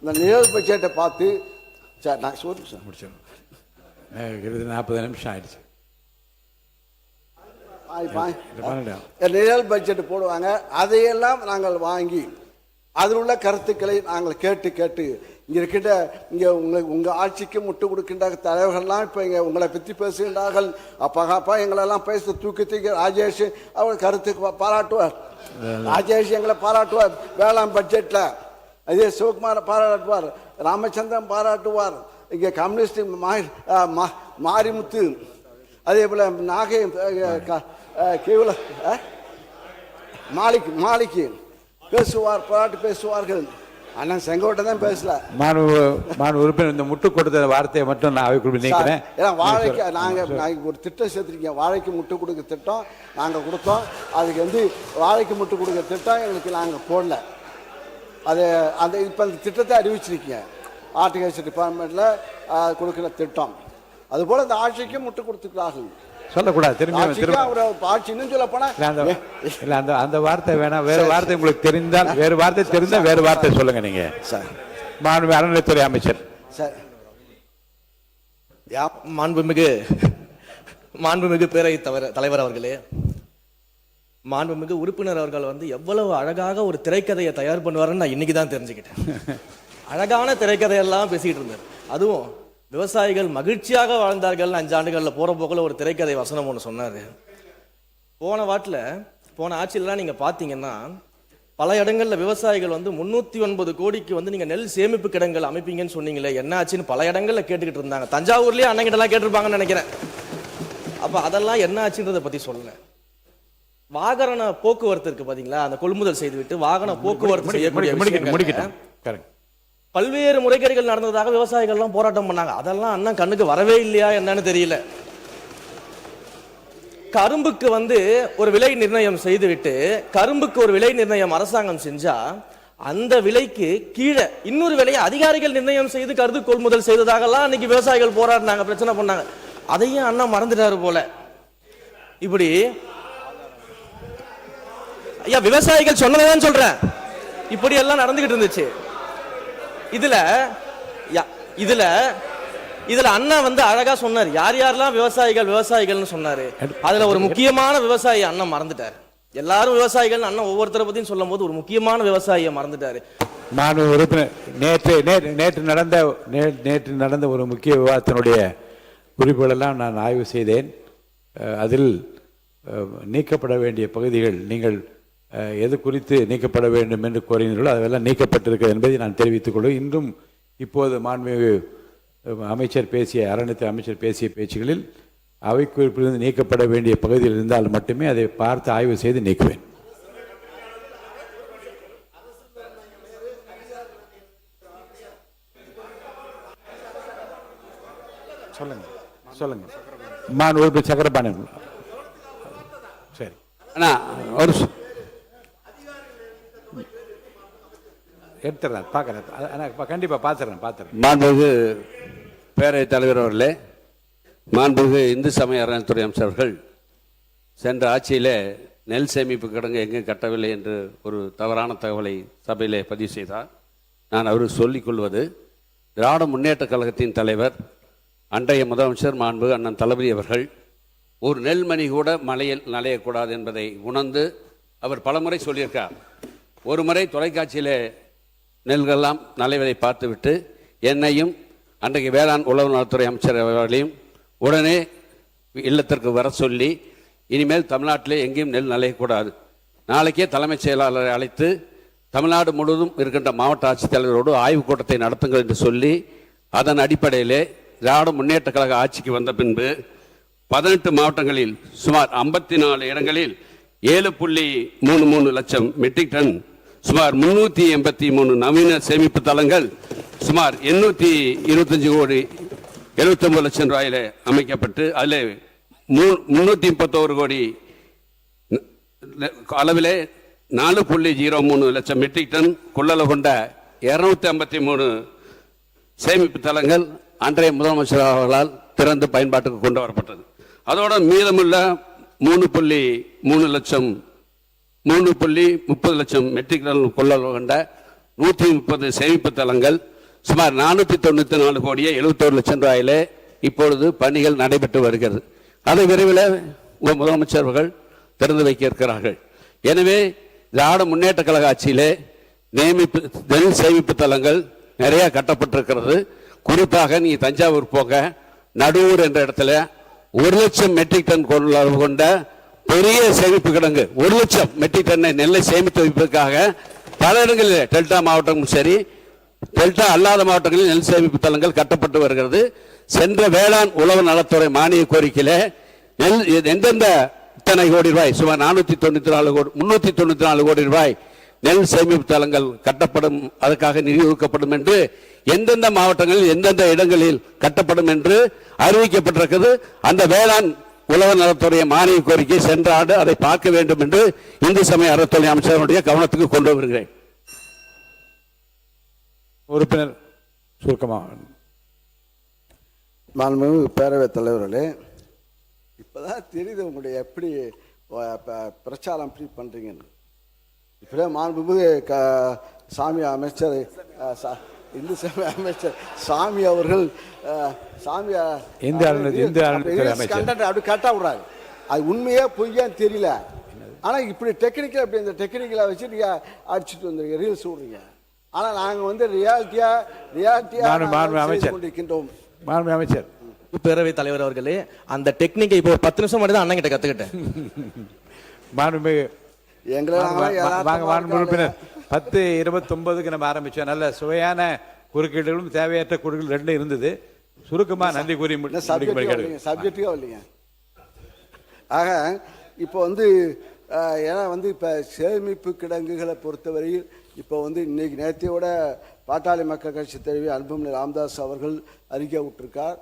இந்த நிழல் பட்ஜெட்டை பார்த்து சார் நான் சொல்லுங்க சார் முடிச்சோம். 40 நிமிஷம் ஆயிடுச்சு. நிழல் பட்ஜெட் போடுவாங்க. அதையெல்லாம் நாங்கள் வாங்கி அதில் உள்ள கருத்துக்களை நாங்கள் கேட்டு இங்கே இருக்கின்ற உங்கள் ஆட்சிக்கு முட்டு கொடுக்கின்ற தலைவர்கள்லாம் இப்போ இங்கே உங்களை பற்றி பேசுகின்றார்கள். அப்பா எங்களெல்லாம் பேச தூக்கி ராஜேஷ் அவர் கருத்துக்கு பாராட்டுவார். ராஜேஷ் எங்களை பாராட்டுவார் வேளாண் பட்ஜெட்டில். அதே சிவகுமாரை பாராட்டுவார், ராமச்சந்திரன் பாராட்டுவார், இங்கே கம்யூனிஸ்ட் மாரிமுத்து, அதே போல் நாகை மாலிக்கு பேசுவார், பாராட்டு பேசுவார்கள். அண்ணன் செங்கோட்டை தான் பேசல. மாண்பு உறுப்பினர் இந்த முட்டு கொடுத்த வார்த்தையை மட்டும் நான் அவைக்குள் நீக்கிறேன். ஏன்னா வாழைக்கு நாங்கள் ஒரு திட்டம் சேர்த்துருக்கீங்க, வாழைக்கு முட்டு கொடுக்க திட்டம் நாங்கள் கொடுத்தோம். அதுக்கு வந்து வாழைக்கு முட்டு கொடுக்க திட்டம் எங்களுக்கு நாங்கள் போடல. அது அந்த இப்போ அந்த திட்டத்தை அறிவிச்சிருக்கீங்க, ஹார்டிகல்ச்சர் டிபார்ட்மெண்ட்டில் கொடுக்குற திட்டம். அதுபோல் இந்த ஆட்சிக்கும் முட்டு கொடுத்துக்கிறார்கள். சொல்லக்கூடாது, திரும்பி ஆட்சி இன்னும் சொல்ல போனா இல்ல அந்த வார்த்தை வேணாம். வேற வார்த்தை உங்களுக்கு தெரிந்தால் வேறு வார்த்தை தெரிந்தால் வேறு வார்த்தை சொல்லுங்க நீங்க. சார் மாண்பு அறநிலையத்துறை அமைச்சர். சார் மாண்புமிகு பேரவை தலைவர் அவர்களே, மாண்புமிகு உறுப்பினர் அவர்கள் வந்து எவ்வளவு அழகாக ஒரு திரைக்கதையை தயார் பண்ணுவாருன்னு நான் இன்னைக்கு தான் தெரிஞ்சுக்கிட்டேன். அழகான திரைக்கதையெல்லாம் பேசிக்கிட்டு இருந்தார். அதுவும் விவசாயிகள் மகிழ்ச்சியாக வாழ்ந்தார்கள் 5 ஆண்டுகளில் போகிற போக்கில் ஒரு திரைக்கதை வசனம் ஒன்று சொன்னார். போன ஆட்சியிலலாம் நீங்கள் பார்த்தீங்கன்னா பல இடங்களில் விவசாயிகள் வந்து 309 கோடிக்கு வந்து நீங்கள் நெல் சேமிப்பு கிடங்குகள் அமைப்பீங்கன்னு சொன்னீங்களே, என்ன ஆச்சுன்னு பல இடங்களில் கேட்டுக்கிட்டு இருந்தாங்க. தஞ்சாவூர்லேயே அண்ணங்கிட்டலாம் கேட்டிருப்பாங்கன்னு நினைக்கிறேன். அப்போ அதெல்லாம் என்ன ஆச்சுன்றதை பற்றி சொல்லலை. வாகன போக்குவரத்து இருக்கு பார்த்தீங்களா, அந்த கொள்முதல் செய்துவிட்டு வாகன போக்குவரத்து செய்யக்கூடிய பல்வேறு முறைகேடுகள் நடந்ததாக விவசாயிகள்லாம் போராட்டம் பண்ணாங்க. அதெல்லாம் அண்ணன் கண்ணுக்கு வரவே இல்லையா என்னன்னு தெரியல. கரும்புக்கு வந்து ஒரு விலை நிர்ணயம் செய்துவிட்டு, கரும்புக்கு ஒரு விலை நிர்ணயம் அரசாங்கம் செஞ்சா அந்த விலைக்கு கீழே இன்னொரு விலையை அதிகாரிகள் நிர்ணயம் செய்து கருது கொள்முதல் செய்ததாகலாம் அன்னைக்கு விவசாயிகள் போராடினாங்க, பிரச்சனை பண்ணாங்க. அதையும் அண்ணன் மறந்துட்டாரு போல. இப்படி ஐயா விவசாயிகள் சொன்னதான் சொல்றேன், இப்படி எல்லாம் நடந்துகிட்டு இருந்துச்சு. இதுல அண்ணா வந்து அழகா சொன்னார், யார் யாரெல்லாம் விவசாயிகள்னு சொன்னாரு. அதுல ஒரு முக்கியமான விவசாயி அண்ணன் மறந்துட்டாரு. எல்லாரும் விவசாயிகள் அண்ணன் ஒவ்வொருத்தரை பத்தியும் சொல்லும் போது ஒரு முக்கியமான விவசாயியை மறந்துட்டாரு. நான் உறுப்பினர் நேற்று நடந்த ஒரு முக்கிய விவாதத்தினுடைய குறிப்புகளெல்லாம் நான் ஆய்வு செய்தேன். அதில் நீக்கப்பட வேண்டிய பகுதிகள் நீங்கள் எது குறித்து நீக்கப்பட வேண்டும் என்று கோரினீர்களோ அதெல்லாம் நீக்கப்பட்டிருக்கிறது என்பதை நான் தெரிவித்துக் கொள்வேன். இன்றும் இப்போது மாண்புமிகு அறநிலையத்துறை அமைச்சர் பேசிய பேச்சுகளில் அவை குறிப்பிலிருந்து நீக்கப்பட வேண்டிய பகுதியில் இருந்தால் மட்டுமே அதை பார்த்து ஆய்வு செய்து நீக்குவேன். சொல்லுங்க மாண்புமிகு சக்கரபாணி. சரி அண்ணா ஒரு எடுத்துறேன், பார்க்குறேன், கண்டிப்பாக பார்த்துறேன். மாண்புமிகு பேரவைத் தலைவர் அவர்களே, மாண்புமிகு இந்து சமய அறநிலையத்துறை அமைச்சர்கள் சென்ற ஆட்சியில் நெல் சேமிப்பு கிடங்கு எங்கே கட்டவில்லை என்று ஒரு தவறான தகவலை சபையிலே பதிவு செய்தார். நான் அவருக்கு சொல்லிக்கொள்வது, திராவிட முன்னேற்ற கழகத்தின் தலைவர் அன்றைய முதலமைச்சர் மாண்புமிகு அண்ணன் தளபதி அவர்கள் ஒரு நெல்மணி கூட மலையில் நனையக்கூடாது என்பதை உணர்ந்து அவர் பலமுறை சொல்லியிருக்கார். ஒரு முறை தொலைக்காட்சியில் நெல்களெல்லாம் நலைவதை பார்த்துவிட்டு என்னையும் அன்றைக்கு வேளாண் உழவு நலத்துறை அமைச்சர் அவர்களையும் உடனே இல்லத்திற்கு வர சொல்லி, இனிமேல் தமிழ்நாட்டிலே எங்கேயும் நெல் நலையக்கூடாது, நாளைக்கே தலைமைச் செயலாளரை அழைத்து தமிழ்நாடு முழுவதும் இருக்கின்ற மாவட்ட ஆட்சித்தலைவரோடு ஆய்வுக் கூட்டத்தை நடத்துங்கள் என்று சொல்லி, அதன் அடிப்படையிலே திராவிட முன்னேற்ற கழக ஆட்சிக்கு வந்த பின்பு 18 மாவட்டங்களில் சுமார் 54 இடங்களில் 7.33 லட்சம் மெட்ரிக் டன், சுமார் 383 நவீன சேமிப்பு தளங்கள், சுமார் 825 கோடி 79 லட்சம் ரூபாயில அமைக்கப்பட்டு அதில் 331 கோடி அளவிலே 4.03 லட்சம் மெட்ரிக் டன் கொள்ளளவு கொண்ட 253 சேமிப்பு தளங்கள் அன்றைய முதலமைச்சர் அவர்களால் திறந்து பயன்பாட்டுக்கு கொண்டு வரப்பட்டது. அதோட மீதமுள்ள 3.30 லட்சம் மெட்ரிக் டன் கொள்ளளவு கொண்ட 130 சேமிப்பு தளங்கள், சுமார் 494 கோடியே 71 லட்சம் ரூபாயிலே இப்பொழுது பணிகள் நடைபெற்று வருகிறது. அதை விரைவில் முதலமைச்சர் அவர்கள் திறந்து வைக்க இருக்கிறார்கள். எனவே திராவிட முன்னேற்ற கழக ஆட்சியிலே நெல் சேமிப்பு தளங்கள் நிறைய கட்டப்பட்டிருக்கிறது. குறிப்பாக நீ தஞ்சாவூர் போக நடுவூர் என்ற இடத்துல 1 லட்சம் மெட்ரிக் டன் கொள்ளளவு கொண்ட பெரிய சேமிப்பு கிடங்கு, 1 லட்சம் மெட்ரிக் டன்னை நெல்லை சேமித்து வைப்பதற்காக பல இடங்களில் டெல்டா மாவட்டமும் சரி டெல்டா அல்லாத மாவட்டங்களில் நெல் சேமிப்பு தளங்கள் கட்டப்பட்டு வருகிறது. சென்ற வேளாண் உழவு நலத்துறை மானிய கோரிக்கையில எந்தெந்த இத்தனை கோடி ரூபாய், சுமார் 394 கோடி ரூபாய் நெல் சேமிப்பு தளங்கள் கட்டப்படும், அதற்காக நிதி ஒதுக்கப்படும் என்று எந்தெந்த மாவட்டங்களில் எந்தெந்த இடங்களில் கட்டப்படும் என்று அறிவிக்கப்பட்டிருக்கிறது. அந்த வேளாண் உழவர் நலத்துறை மானிய கோரிக்கை சென்ற ஆண்டு அதை பார்க்க வேண்டும் என்று இந்து சமய அறத்துறை அமைச்சருடைய கவனத்துக்கு கொண்டு வருகிறேன். உறுப்பினர் சுருக்கமாக. மாண்புமிகு பேரவைத் தலைவர்களே, இப்போதான் தெரியுது உங்களுடைய எப்படி பிரச்சாரம் எப்படி பண்ணுறீங்கன்னு. இப்போதான் மாண்புமிகு சாமி அமைச்சர் இந்து சமய அமைச்சர் சாமி அவர்கள் கண்டென்ட் அப்படி கரெக்டாக விடுறாரு. அது உண்மையே பொய்யான்னு தெரியல. ஆனால் இப்படி டெக்னிக்கல் அப்படி இந்த டெக்னிக்கலை வச்சு நீங்கள் அடிச்சுட்டு வந்துருங்க, ரீல்ஸ் விடுறீங்க. ஆனால் நாங்கள் வந்து ரியாலிட்டியாக கொண்டிருக்கின்றோம். அமைச்சர் பேரவைத் தலைவர் அவர்களே, அந்த டெக்னிக்கை இப்போ 10 நிமிஷம் மட்டும் தான் அண்ணன் கிட்ட கத்துக்கிட்டேன். உறுப்பினர் 10:29 நம்ம ஆரம்பிச்சோம். நல்ல சுவையான குறுக்கீடுகளும் தேவையற்ற குறுக்கீடு ரெண்டும் இருந்தது. சுருக்கமா நன்றி கூறி சப்ஜெக்டுக்காக இல்லைங்க. ஆக இப்போ வந்து ஏன்னா வந்து இப்போ சேமிப்பு கிடங்குகளை பொறுத்தவரையில் இப்போ வந்து இன்னைக்கு நேற்றையோட பாட்டாளி மக்கள் கட்சி தலைவி அன்புமணி ராமதாஸ் அவர்கள் அறிக்கை விட்டிருக்கார்.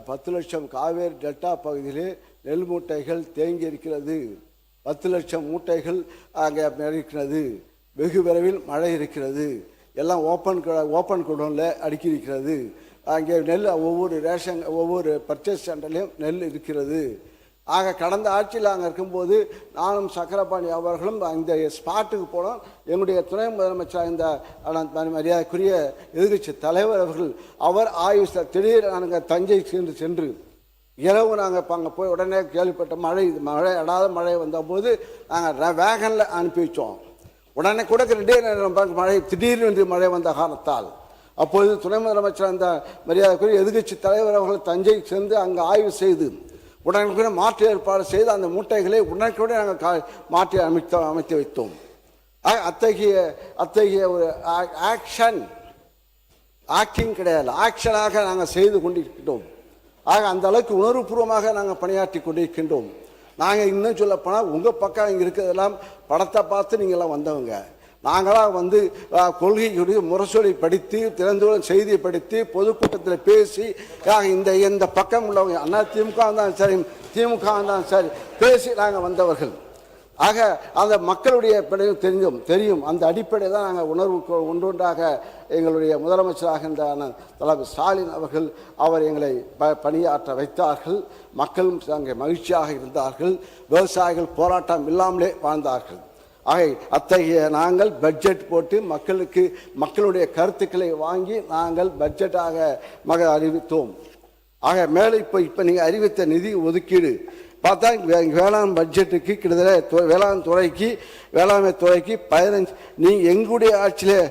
10 லட்சம் காவேரி டெல்டா பகுதியிலே நெல் மூட்டைகள் தேங்கி இருக்கிறது, 10 லட்சம் மூட்டைகள் அங்கே இருக்கிறது, வெகு விரைவில் மழை இருக்கிறது, எல்லாம் ஓப்பன் குடோனில் அடுக்கி இருக்கிறது, அங்கே நெல் ஒவ்வொரு பர்ச்சேஸ் சென்டர்லையும் நெல் இருக்கிறது. ஆக கடந்த ஆட்சியில் அங்கே இருக்கும்போது நானும் சக்கரபாணி அவர்களும் இந்த ஸ்பாட்டுக்கு போனோம். எங்களுடைய துணை முதலமைச்சர் இந்த மரியாதைக்குரிய எதிர்கட்சி தலைவர் அவர் ஆய்வு திடீர் நாங்கள் தஞ்சை சென்று இரவு நாங்கள் அங்கே போய் உடனே கேள்விப்பட்ட மழை அடாத மழை வந்தபோது நாங்கள் வேகனில் அனுப்பி வச்சோம். உடனே கூட மழை திடீர்னு மழை வந்த காரணத்தால் அப்பொழுது துணை முதலமைச்சர் அந்த மரியாதைக்குரிய எதிர்கட்சி தலைவர் அவர்கள் தஞ்சை சென்று அங்கே ஆய்வு செய்து உடனுக்குள்ள மாற்று ஏற்பாடு செய்து அந்த மூட்டைகளை உடனுக்குடன் நாங்கள் மாற்றி அமைத்து வைத்தோம். அத்தகைய ஒரு ஆக்டிங் கிடையாது, ஆக்ஷனாக நாங்கள் செய்து கொண்டிருக்கின்றோம். ஆக அந்த அளவுக்கு உணர்வுபூர்வமாக நாங்கள் பணியாற்றி கொண்டிருக்கின்றோம். நாங்கள் இன்னும் சொல்ல போனால் உங்கள் பக்கம் இங்கே இருக்கிறதெல்லாம் படத்தை பார்த்து நீங்களாம் வந்தவங்க. நாங்களாம் வந்து கொள்கையுடைய முரசொலி படித்து திறந்துள்ள செய்தியை படித்து பொதுக்கூட்டத்தில் பேசி இந்த பக்கம் உள்ளவங்க அண்ணா திமுக இருந்தாலும் சரி திமுக இருந்தாலும் சரி பேசி நாங்கள் வந்தவர்கள். ஆக அந்த மக்களுடைய தெரியும். அந்த அடிப்படையில் தான் நாங்கள் உணர்வு ஒன்றொன்றாக எங்களுடைய முதலமைச்சராக இந்த தலைவர் ஸ்டாலின் அவர்கள் எங்களை பணியாற்ற வைத்தார்கள். மக்களும் அங்கே மகிழ்ச்சியாக இருந்தார்கள். விவசாயிகள் போராட்டம் இல்லாமலே வாழ்ந்தார்கள். ஆக அத்தகைய நாங்கள் பட்ஜெட் போட்டு மக்களுடைய கருத்துக்களை வாங்கி நாங்கள் பட்ஜெட்டாக அறிவித்தோம். ஆக மேலே இப்போ நீங்கள் அறிவித்த நிதி ஒதுக்கீடு பார்த்தா வேளாண் பட்ஜெட்டுக்கு கிட்டத்தட்ட வேளாண்மை துறைக்கு 15 எங்களுடைய ஆட்சியில்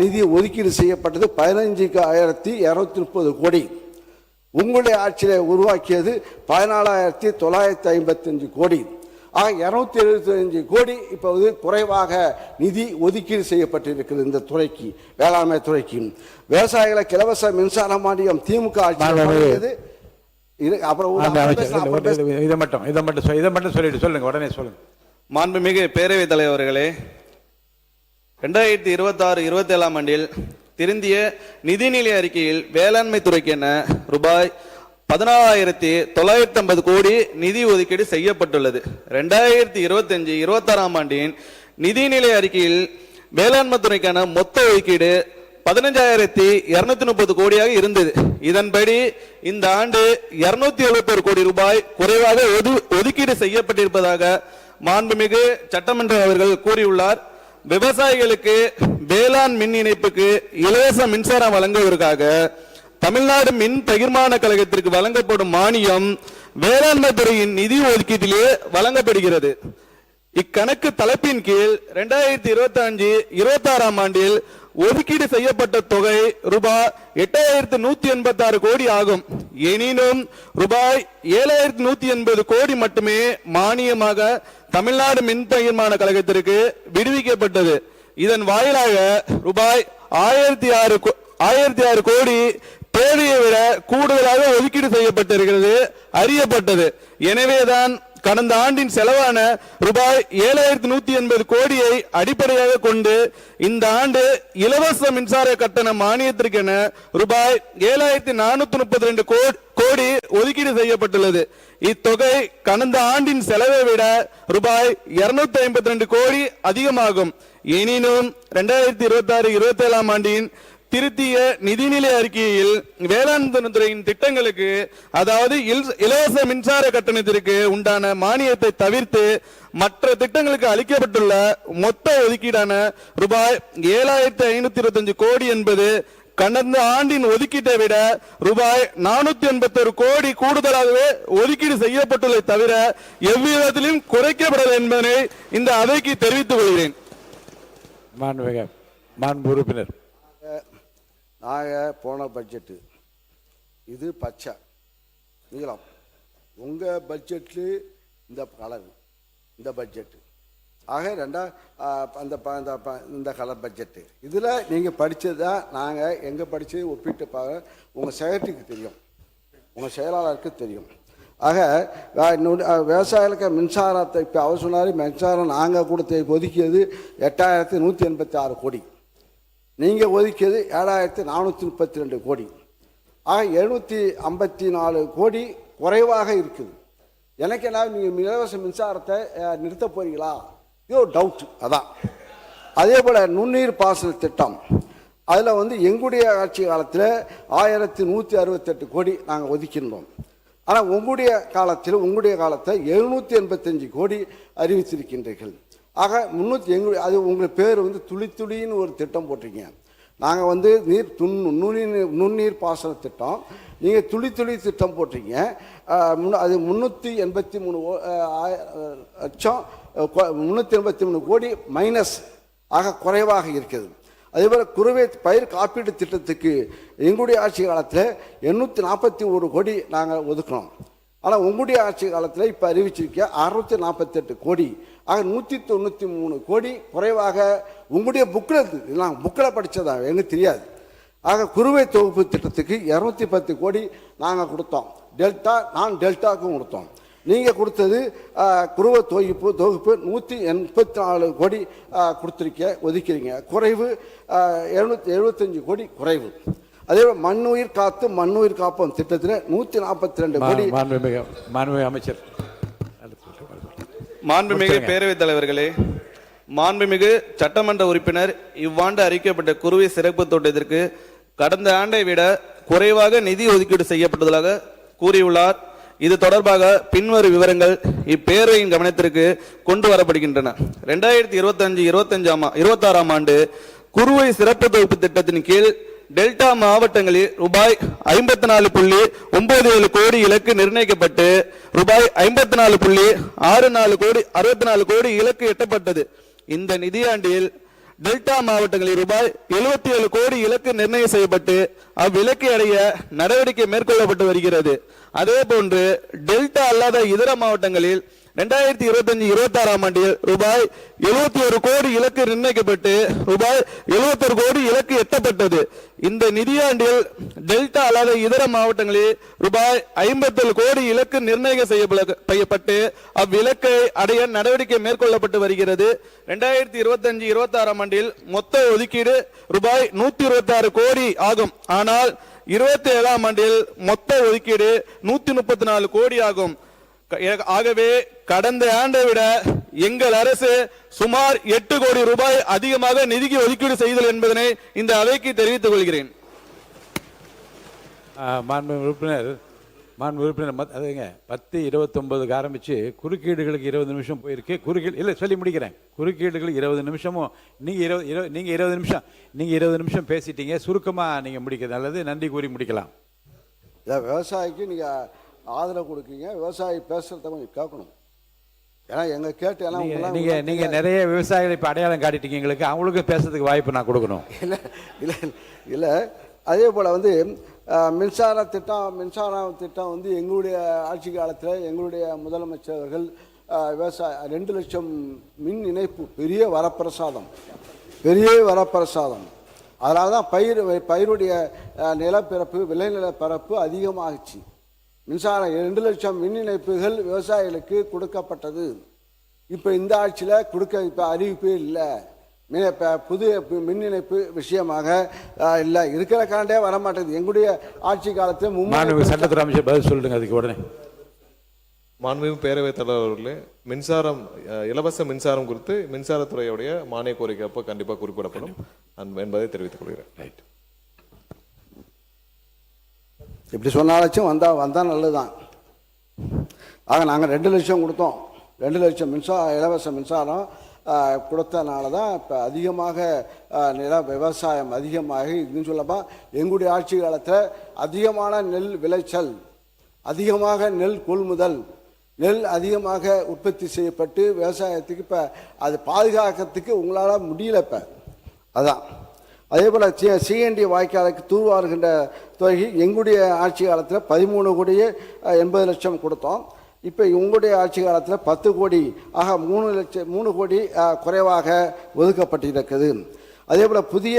நிதி ஒதுக்கீடு செய்யப்பட்டது 15,230 கோடி. உங்களுடைய ஆட்சியில் உருவாக்கியது 14,955 கோடி. ஆக 275 கோடி இப்போது குறைவாக நிதி ஒதுக்கீடு செய்யப்பட்டிருக்கிறது இந்த துறைக்கு, வேளாண்மை துறைக்கு. விவசாயிகளுக்கு இலவச மின்சார மானியம் திமுக ஆட்சி. மாண்புமிகு பேரவைத் தலைவர்களே, 2026-27 ஆண்டில் திருந்திய நிதிநிலை அறிக்கையில் வேளாண்மை துறைக்கு என ரூபாய் 14,950 கோடி நிதி ஒதுக்கீடு செய்யப்பட்டுள்ளது. 2025-26 ஆண்டின் நிதிநிலை அறிக்கையில் வேளாண்மை துறைக்கான மொத்த ஒதுக்கீடு 15,230 கோடியாக இருந்தது. இதன்படி இந்த ஆண்டு 271 கோடி ரூபாய் குறைவாக ஒதுக்கீடு செய்யப்பட்டிருப்பதாக மாண்புமிகு சட்டமன்ற அவர்கள் கூறியுள்ளார். விவசாயிகளுக்கு வேளாண் மின் இணைப்புக்கு இலவச மின்சாரம் வழங்குவதற்காக தமிழ்நாடு மின் பகிர்மான கழகத்திற்கு வழங்கப்படும் மானியம் வேளாண்மை துறையின் நிதி ஒதுக்கீட்டிலே வழங்கப்படுகிறது. இக்கணக்கு தலைப்பின் கீழ் 2025-26 ஆண்டில் ஒதுக்கீடு செய்யப்பட்ட தொகை ரூபாய் 8,186 கோடி ஆகும். எனினும் ரூபாய் 7,180 கோடி மட்டுமே மானியமாக தமிழ்நாடு மின் பகிர்மான கழகத்திற்கு விடுவிக்கப்பட்டது. இதன் வாயிலாக ரூபாய் 1,006 கோடி தேவையை விட கூடுதலாக ஒதுக்கீடு செய்யப்பட்டிருக்கிறது அறியப்பட்டது. எனவேதான் கடந்த ஆண்டின் செலவான ரூபாய் 7,180 கோடியை அடிப்படையாக கொண்டு இந்த ஆண்டு இலவச மின்சார கட்டண மானியத்திற்கென ரூபாய் 7,432 கோடி ஒதுக்கீடு செய்யப்பட்டுள்ளது. இத்தொகை கடந்த ஆண்டின் செலவை விட ரூபாய் 252 கோடி அதிகமாகும். எனினும் 2026-27 ஆண்டின் திருத்திய நிதிநிலை அறிக்கையில் வேளாண் துறையின் திட்டங்களுக்கு, அதாவது இலவச மின்சார கட்டணத்திற்கு உண்டான மானியத்தை தவிர்த்து மற்ற திட்டங்களுக்கு அளிக்கப்பட்டுள்ள மொத்த ஒதுக்கீடான ரூபாய் 7,525 கோடி என்பது கடந்த ஆண்டின் ஒதுக்கீட்டை விட ரூபாய் 481 கோடி கூடுதலாகவே ஒதுக்கீடு செய்யப்பட்டுள்ளதை தவிர எவ்விதத்திலும் குறைக்கப்படவில்லை என்பதனை இந்த அவைக்கு தெரிவித்துக் கொள்கிறேன். மாண்பு உறுப்பினர், நாங்கள் போன பட்ஜெட்டு இது பச்சை நீளம், உங்கள் பட்ஜெட்டு இந்த கலர், இந்த பட்ஜெட்டு ஆக இந்த கலர் பட்ஜெட்டு. இதில் நீங்கள் படித்தது தான் நாங்கள் எங்கே படித்தது ஒப்பிட்டு உங்கள் செக்ரட்டரிக்கு தெரியும், உங்கள் செயலாளருக்கு தெரியும். ஆக விவசாயிகளுக்கு மின்சாரத்தை இப்போ அவர் சொன்னார், மின்சாரம் நாங்கள் கொடுத்த ஒதுக்கியது 8,186 கோடி, நீங்கள் ஒதுக்கியது 7,432 கோடி. ஆக 754 கோடி குறைவாக இருக்குது. எனக்கு என்ன, நீங்கள் இலவச மின்சாரத்தை நிறுத்த போறீங்களா, இது ஒரு டவுட். அதான் அதே போல் நுண்ணீர் பாசன திட்டம், அதில் எங்களுடைய ஆட்சி காலத்தில் 1,168 கோடி நாங்கள் ஒதுக்கின்றோம். ஆனால் உங்களுடைய காலத்தில் 785 கோடி அறிவித்திருக்கின்றீர்கள். ஆக 300 அது உங்கள் பேர் துளி துளின்னு ஒரு திட்டம் போட்டிருக்கீங்க. நாங்கள் நுண்ணீர் பாசன திட்டம், நீங்கள் துளி துளி திட்டம் போட்டிருக்கீங்க. அது 383 லட்சம் 383 கோடி மைனஸ் ஆக குறைவாக இருக்குது. அதேபோல் குறுவை பயிர் காப்பீடு திட்டத்துக்கு எங்களுடைய ஆட்சி காலத்தில் 841 கோடி நாங்கள் ஒதுக்கணும். ஆனால் உங்களுடைய ஆட்சி காலத்தில் இப்போ அறிவிச்சிருக்க 648 கோடி, ஆக 193 கோடி குறைவாக உங்களுடைய புக்கில் இருக்குது. இதெல்லாம் புக்கில் படித்ததா எனக்கு தெரியாது. ஆக குறுவை தொகுப்பு திட்டத்துக்கு 210 கோடி நாங்கள் கொடுத்தோம், நான் டெல்டாவுக்கும் கொடுத்தோம். நீங்கள் கொடுத்தது குறுவை தொகுப்பு 184 கோடி ஒதுக்கிறீங்க, குறைவு 775 கோடி குறைவு. அதே மண்ணுயிர் காத்து மண்ணுயிர் காப்போம் திட்டத்தில் 142 கோடி. அமைச்சர். மாண்புமிகு பேரவைத் தலைவர்களே, மாண்புமிகு சட்டமன்ற உறுப்பினர் இவ்வாண்டு அறிவிக்கப்பட்ட குறுவை சிறப்பு தோட்டத்திற்கு கடந்த ஆண்டை விட குறைவாக நிதி ஒதுக்கீடு செய்யப்பட்டதாக கூறியுள்ளார். இது தொடர்பாக பின்வரும் விவரங்கள் இப்பேரவையின் கவனத்திற்கு கொண்டு வரப்படுகின்றன. 2025-26 ஆண்டு குறுவை சிறப்பு தொகுப்பு திட்டத்தின் கீழ் டெல்டா மாவட்டங்களில் ரூபாய் 54.97 கோடி இலக்கு நிர்ணயிக்கப்பட்டு ரூபாய் 54.64 கோடி இலக்கு எட்டப்பட்டது. இந்த நிதியாண்டில் டெல்டா மாவட்டங்களில் ரூபாய் 77 கோடி இலக்கு நிர்ணயம் செய்யப்பட்டு அவ்விலக்கை அடைய நடவடிக்கை மேற்கொள்ளப்பட்டு வருகிறது. அதே போன்று டெல்டா அல்லாத இதர மாவட்டங்களில் 2025-26 ஆண்டில் ரூபாய் 71 கோடி இலக்கு நிர்ணயிக்கப்பட்டு ரூபாய் 71 கோடி இலக்கு எட்டப்பட்டது. இந்த நிதியாண்டில் டெல்டா அல்லாத இதர மாவட்டங்களில் ரூபாய் 57 கோடி இலக்கு நிர்ணயம் செய்யப்பட்டு அவ்விலக்கை அடைய நடவடிக்கை மேற்கொள்ளப்பட்டு வருகிறது. 2025-26 ஆண்டில் மொத்த ஒதுக்கீடு ரூபாய் 126 கோடி ஆகும். ஆனால் 27 ஆண்டில் மொத்த ஒதுக்கீடு 134 கோடி ஆகும். ஆகவே கடந்த ஆண்டை விட எங்கள் அரசு சுமார் 8 கோடி ரூபாய் அதிகமாக நிதிக்கு ஒதுக்கீடு செய்தல் என்பதனை இந்த அவைக்கு தெரிவித்துக் கொள்கிறேன். மாண்பு உறுப்பினர் அதுங்க 10:29 ஆரம்பிச்சு குறுக்கீடுகளுக்கு 20 நிமிஷம் போயிருக்கு. குறுக்கீடு இல்லை சொல்லி முடிக்கிறேன். குறுக்கீடுகளுக்கு 20 நிமிஷமும் நீங்கள் 20 நிமிஷம் பேசிட்டீங்க. சுருக்கமாக நீங்கள் முடிக்கிறது நல்லது. நன்றி கூறி முடிக்கலாம். விவசாயிக்கு நீங்கள் ஆதரவு கொடுக்கீங்க, விவசாயி பேசுறத கொஞ்சம் கேட்கணும். ஏன்னா எங்க கேட்டு நீங்க நிறைய விவசாயிகளை இப்போ அடையாளம் காட்டிட்டீங்க, எங்களுக்கு அவங்களுக்கு பேசுறதுக்கு வாய்ப்பு நான் கொடுக்கணும். இல்லை அதே போல் மின்சார திட்டம் எங்களுடைய ஆட்சி காலத்தில் எங்களுடைய முதலமைச்சர் அவர்கள் விவசாய 2 லட்சம் மின் இணைப்பு பெரிய வரப்பிரசாதம். அதனால தான் பயிருடைய நிலப்பரப்பு விளைநில பரப்பு அதிகமாகிச்சு. மின்சாரம் 2 லட்சம் மின் இணைப்புகள் விவசாயிகளுக்கு கொடுக்கப்பட்டது. இப்போ இந்த ஆட்சியில் இப்போ அறிவிப்பே இல்லை. புதிய மின் இணைப்பு விஷயமாக இல்லை, இருக்கிற கரண்டே வரமாட்டேங்குது. எங்களுடைய ஆட்சி காலத்தில் சட்டத்துறை அமைச்சர் பதில் சொல்லுங்க அதுக்கு உடனே. மாண்புமிகு பேரவைத் தலைவர் அவர்களே, மின்சாரம் இலவச மின்சாரம் குறித்து மின்சாரத்துறையுடைய மானிய கோரிக்கை அப்போ கண்டிப்பாக குறிப்பிடப்படும் என்பதை தெரிவித்துக் கொள்கிறேன். ரைட். இப்படி சொன்னாலும் வந்தால் நல்லதுதான். ஆக நாங்கள் 2 லட்சம் கொடுத்தோம். 2 லட்சம் இலவச மின்சாரம் கொடுத்தனால தான் இப்போ அதிகமாக விவசாயம் அதிகமாக இதுன்னு சொல்லப்போ எங்களுடைய ஆட்சி காலத்தில் அதிகமான நெல் விளைச்சல், அதிகமாக நெல் கொள்முதல், நெல் அதிகமாக உற்பத்தி செய்யப்பட்டு விவசாயத்துக்கு இப்போ அது பாதுகாக்கிறதுக்கு உங்களால் முடியல. இப்போ அதான் அதே போல் சிஎன்டி வாய்க்காலுக்கு தூர்வாருகின்ற தொகை எங்களுடைய ஆட்சி காலத்தில் 13 கோடியே 80 லட்சம் கொடுத்தோம். இப்போ உங்களுடைய ஆட்சி காலத்தில் 10 கோடி ஆக 3 கோடி குறைவாக ஒதுக்கப்பட்டிருக்குது. அதே போல் புதிய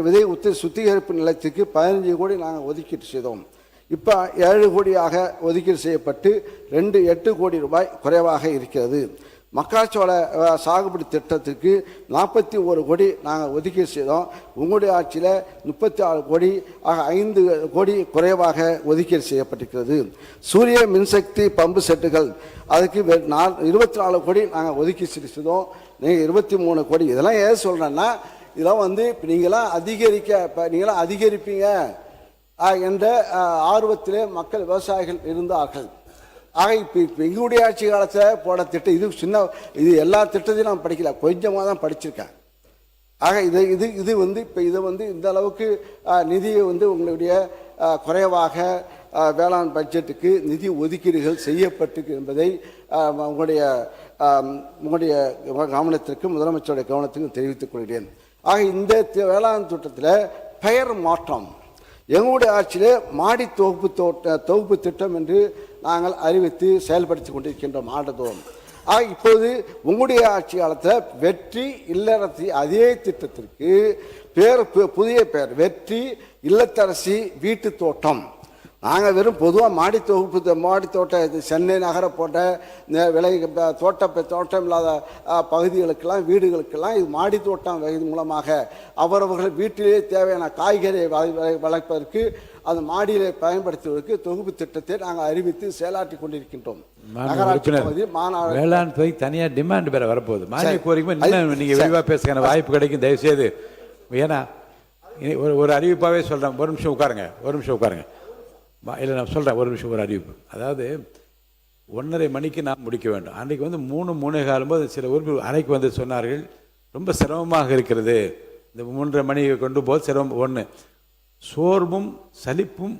விதை சுத்திகரிப்பு நிலையத்துக்கு 15 கோடி நாங்கள் ஒதுக்கீடு செய்தோம். இப்போ 7 கோடியாக ஒதுக்கீடு செய்யப்பட்டு 8 கோடி ரூபாய் குறைவாக இருக்கிறது. மக்காச்சோள சாகுபடி திட்டத்திற்கு 41 கோடி நாங்கள் ஒதுக்கீடு செய்தோம். உங்களுடைய ஆட்சியில் 36 கோடி ஆக 5 கோடி குறைவாக ஒதுக்கீடு செய்யப்பட்டிருக்கிறது. சூரிய மின்சக்தி பம்பு செட்டுகள் அதுக்கு 24 கோடி நாங்கள் ஒதுக்கீடு செய்தோம். நீங்கள் 23 கோடி. இதெல்லாம் ஏன் சொல்கிறேன்னா இதெல்லாம் இப்போ நீங்களாம் அதிகரிப்பீங்க என்ற ஆர்வத்திலே மக்கள் விவசாயிகள் இருந்தார்கள். ஆக இப்போ எங்களுடைய ஆட்சி காலத்தில் போட திட்டம் இது எல்லா திட்டத்தையும் நான் படிக்கல, கொஞ்சமாக தான் படிச்சிருக்கேன். ஆக இது இப்போ இந்த அளவுக்கு நிதியை உங்களுடைய குறைவாக வேளாண் பட்ஜெட்டுக்கு நிதி ஒதுக்கீடுகள் செய்யப்பட்டிருக்கு என்பதை உங்களுடைய கவனத்திற்கு முதலமைச்சருடைய கவனத்திற்கு தெரிவித்துக் கொள்கிறேன். ஆக இந்த வேளாண் திட்டத்தில் பெயர் மாற்றம் எங்களுடைய ஆட்சியிலே மாடி தொகுப்பு திட்டம் என்று நாங்கள் அறிவித்து செயல்படுத்தி கொண்டிருக்கின்றோம் ஆண்டுதோறும். ஆக இப்போது உங்களுடைய ஆட்சி காலத்தில் வெற்றி இல்லறசி அதே திட்டத்திற்கு புதிய பெயர் வெற்றி இல்லத்தரசி வீட்டு தோட்டம். நாங்கள் வெறும் பொதுவாக மாடி தோட்டம் சென்னை நகர போட்ட தோட்டம் இல்லாத பகுதிகளுக்கெல்லாம் வீடுகளுக்கெல்லாம் இது மாடி தோட்டம் மூலமாக அவரவர்கள் வீட்டிலேயே தேவையான காய்கறியை வளர்ப்பதற்கு அந்த மாடியிலே பயன்படுத்துவதற்கு தொகுப்பு திட்டத்தை நாங்கள் அறிவித்து செயலாற்றி கொண்டிருக்கின்றோம். வேளாண் துறை தனியாக டிமாண்ட் வேற வரப்போகுது. மானிய கோரிக்கை நீங்கள் விரிவாக பேசுகிற வாய்ப்பு கிடைக்கும், தயவுசெய்து. ஏன்னா ஒரு அறிவிப்பாகவே சொல்கிறேன். ஒரு நிமிஷம் உட்காருங்க. இல்லை நான் சொல்கிறேன், ஒரு நிமிஷம். ஒரு அறிவிப்பு, அதாவது 1:30 மணிக்கு நான் முடிக்க வேண்டும். அன்றைக்கு 3:45 போது சில உறுப்பினர் அறைக்கு சொன்னார்கள் ரொம்ப சிரமமாக இருக்கிறது, இந்த 3:30 மணிக்கு கொண்டு போது சிரமம். ஒன்று, சோர்வும் சலிப்பும்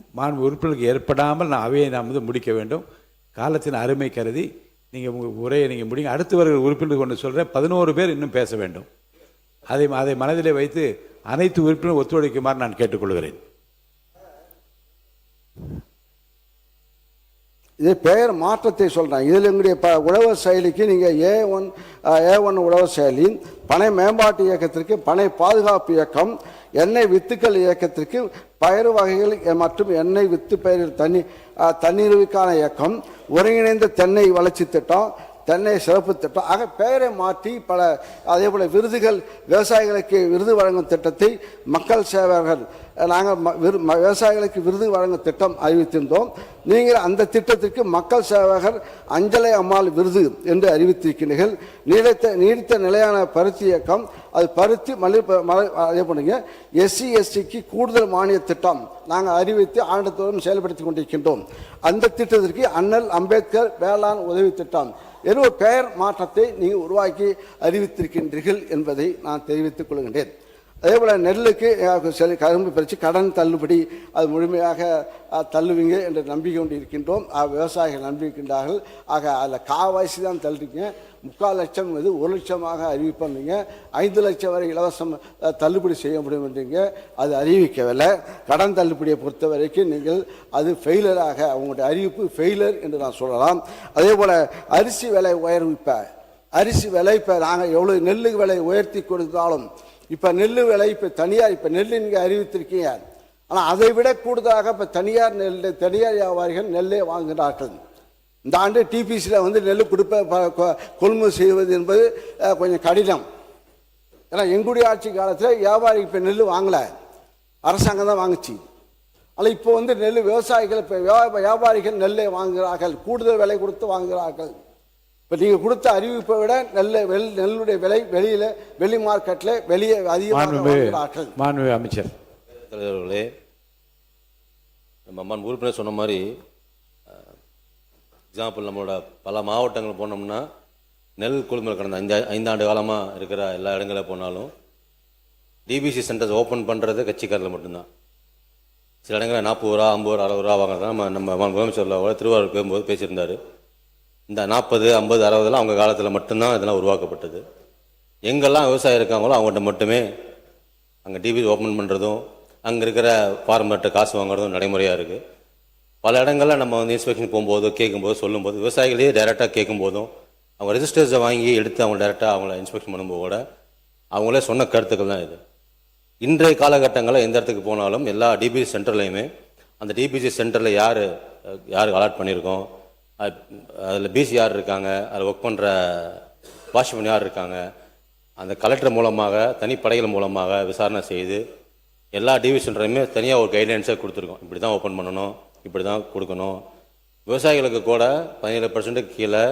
உறுப்பினருக்கு ஏற்படாமல் அவையை நாம் முடிக்க வேண்டும். காலத்தின் அருமை கருதி நீங்கள் உங்கள் உரையை நீங்கள் முடிங்க. அடுத்து வருகிற உறுப்பினர் கொண்டு சொல்கிறேன், 11 பேர் இன்னும் பேச வேண்டும். அதை மனதிலே வைத்து அனைத்து உறுப்பினரும் ஒத்துழைக்குமாறு நான் கேட்டுக்கொள்கிறேன். இது பெயர் மாற்றத்தை சொல்கிறேன். இதில் எங்களுடைய உழவர் செயலிக்கு நீங்கள் A1 உழவர் செயலி, பனை மேம்பாட்டு இயக்கத்திற்கு பனை பாதுகாப்பு இயக்கம், எண்ணெய் வித்துக்கள் இயக்கத்திற்கு பயிர் வகைகள் மற்றும் எண்ணெய் வித்து பயிர் தண்ணீருக்கான இயக்கம், ஒருங்கிணைந்த தென்னை வளர்ச்சி திட்டம், தென்னை சிறப்பு திட்டம். ஆக பெயரை மாற்றி அதே போல் விருதுகள், விவசாயிகளுக்கு விருது வழங்கும் திட்டத்தை மக்கள் சேவகர்கள் நாங்கள் விவசாயிகளுக்கு விருது வழங்கும் திட்டம் அறிவித்திருந்தோம். நீங்கள் அந்த திட்டத்திற்கு மக்கள் சேவகர் அஞ்சலை அம்மாள் விருது என்று அறிவித்திருக்கிறீர்கள். நீடித்த நிலையான பருத்தி இயக்கம், அது பருத்தி அதே பண்ணுங்க. SC/STக்கு கூடுதல் மானிய திட்டம் நாங்கள் அறிவித்து ஆண்டுதோறும் செயல்படுத்தி கொண்டிருக்கின்றோம். அந்த திட்டத்திற்கு அண்ணல் அம்பேத்கர் வேளாண் உதவி திட்டம் என்ற பெயர் மாற்றத்தை நீங்கள் உருவாக்கி அறிவித்திருக்கின்றீர்கள் என்பதை நான் தெரிவித்துக் கொள்கின்றேன். அதே போல் நெல்லுக்கு கரும்பு பறித்து கடன் தள்ளுபடி அது முழுமையாக தள்ளுவீங்க என்று நம்பிக்கை கொண்டு இருக்கின்றோம். விவசாயிகள் நம்பிக்கின்றார்கள். ஆக அதில் காவாசி தான் தள்ளுறீங்க. 3/4 லட்சம் 1 லட்சமாக அறிவிப்பீங்க. 5 லட்சம் வரை இலவசம் தள்ளுபடி செய்ய முடியும் என்றீங்க. அது அறிவிக்கவில்லை. கடன் தள்ளுபடியை பொறுத்த வரைக்கும் நீங்கள் அது ஃபெயிலராக, அவங்களுடைய அறிவிப்பு ஃபெயிலர் என்று நான் சொல்லலாம். அதே போல் அரிசி விலை உயர்வு, அரிசி விலை நாங்கள் எவ்வளோ நெல்லுக்கு விலை உயர்த்தி கொடுத்தாலும் இப்போ நெல் விலை தனியார் நெல் நீங்கள் அறிவித்திருக்கீங்க. ஆனால் அதை விட கூடுதலாக இப்போ தனியார் வியாபாரிகள் நெல்லை வாங்குகிறார்கள். இந்த ஆண்டு டிபிசியில் வந்து நெல் கொள்முதல் செய்வது என்பது கொஞ்சம் கடினம். ஏன்னா எங்களுடைய ஆட்சி காலத்தில் வியாபாரி இப்போ நெல் வாங்கலை, அரசாங்கம் தான் வாங்குச்சு. ஆனால் இப்போ வந்து நெல் விவசாயிகள் இப்போ வியாபாரிகள் நெல்லை வாங்குகிறார்கள், கூடுதல் விலை கொடுத்து வாங்குகிறார்கள். இப்போ நீங்கள் கொடுத்த அறிவிப்பை விட நெல்லுடைய விலை வெளி மார்க்கெட்டில் வெளியே அதிகமாக வாங்குகிறார்கள். மாண்புமிகு அமைச்சர் தலைவர்களே, நம்ம அம்மான் உறுப்பினர் சொன்ன மாதிரி எக்ஸாம்பிள் நம்மளோட பல மாவட்டங்கள் போனோம்னா நெல் கொள்முதல் கடந்த 5 ஆண்டு காலமாக இருக்கிற எல்லா இடங்களில் போனாலும் டிபிசி சென்டர்ஸ் ஓப்பன் பண்ணுறது கட்சிக்காரில் மட்டும்தான். சில இடங்களில் 40 ரூபா 50 ரூபா 60 ரூபா வாங்குறதா நம்ம முதலமைச்சரில் திருவாரூர் போகும்போது பேசியிருந்தார். இந்த 40 50 60 அவங்க காலத்தில் மட்டும்தான் இதெல்லாம் உருவாக்கப்பட்டது. எங்கெல்லாம் விவசாயம் இருக்காங்களோ அவங்கள்ட்ட மட்டுமே அங்கே டிபிசி ஓப்பன் பண்ணுறதும் அங்கே இருக்கிற ஃபார்மர்கிட்ட காசு வாங்குறதும் நடைமுறையாக இருக்குது. பல இடங்களில் நம்ம வந்து இன்ஸ்பெக்ஷன் போகும்போது கேட்கும்போது சொல்லும்போது விவசாயிகளே டைரெக்டாக கேட்கும்போதும் அவங்க ரெஜிஸ்டர்ஸை வாங்கி எடுத்து அவங்க டைரெக்டாக அவங்கள இன்ஸ்பெக்ஷன் பண்ணும்போது கூட அவங்களே சொன்ன கருத்துக்கள் தான் இது. இன்றைய காலகட்டங்களில் எந்த இடத்துக்கு போனாலும் எல்லா டிபிசி சென்டர்லையுமே அந்த டிபிசி சென்டரில் யாருக்கு அலாட் பண்ணியிருக்கோம், அதில் பிசி யார் இருக்காங்க, அதில் ஒர்க் பண்ணுற வாட்ச்மேன் யார் இருக்காங்க, அந்த கலெக்டர் மூலமாக தனிப்படைகள் மூலமாக விசாரணை செய்து எல்லா டிவி சென்டரையுமே தனியாக ஒரு கைட்லைன்ஸாக கொடுத்துருக்கோம். இப்படி தான் ஓப்பன் பண்ணணும், இப்படி தான் கொடுக்கணும். விவசாயிகளுக்கு கூட 17% கீழே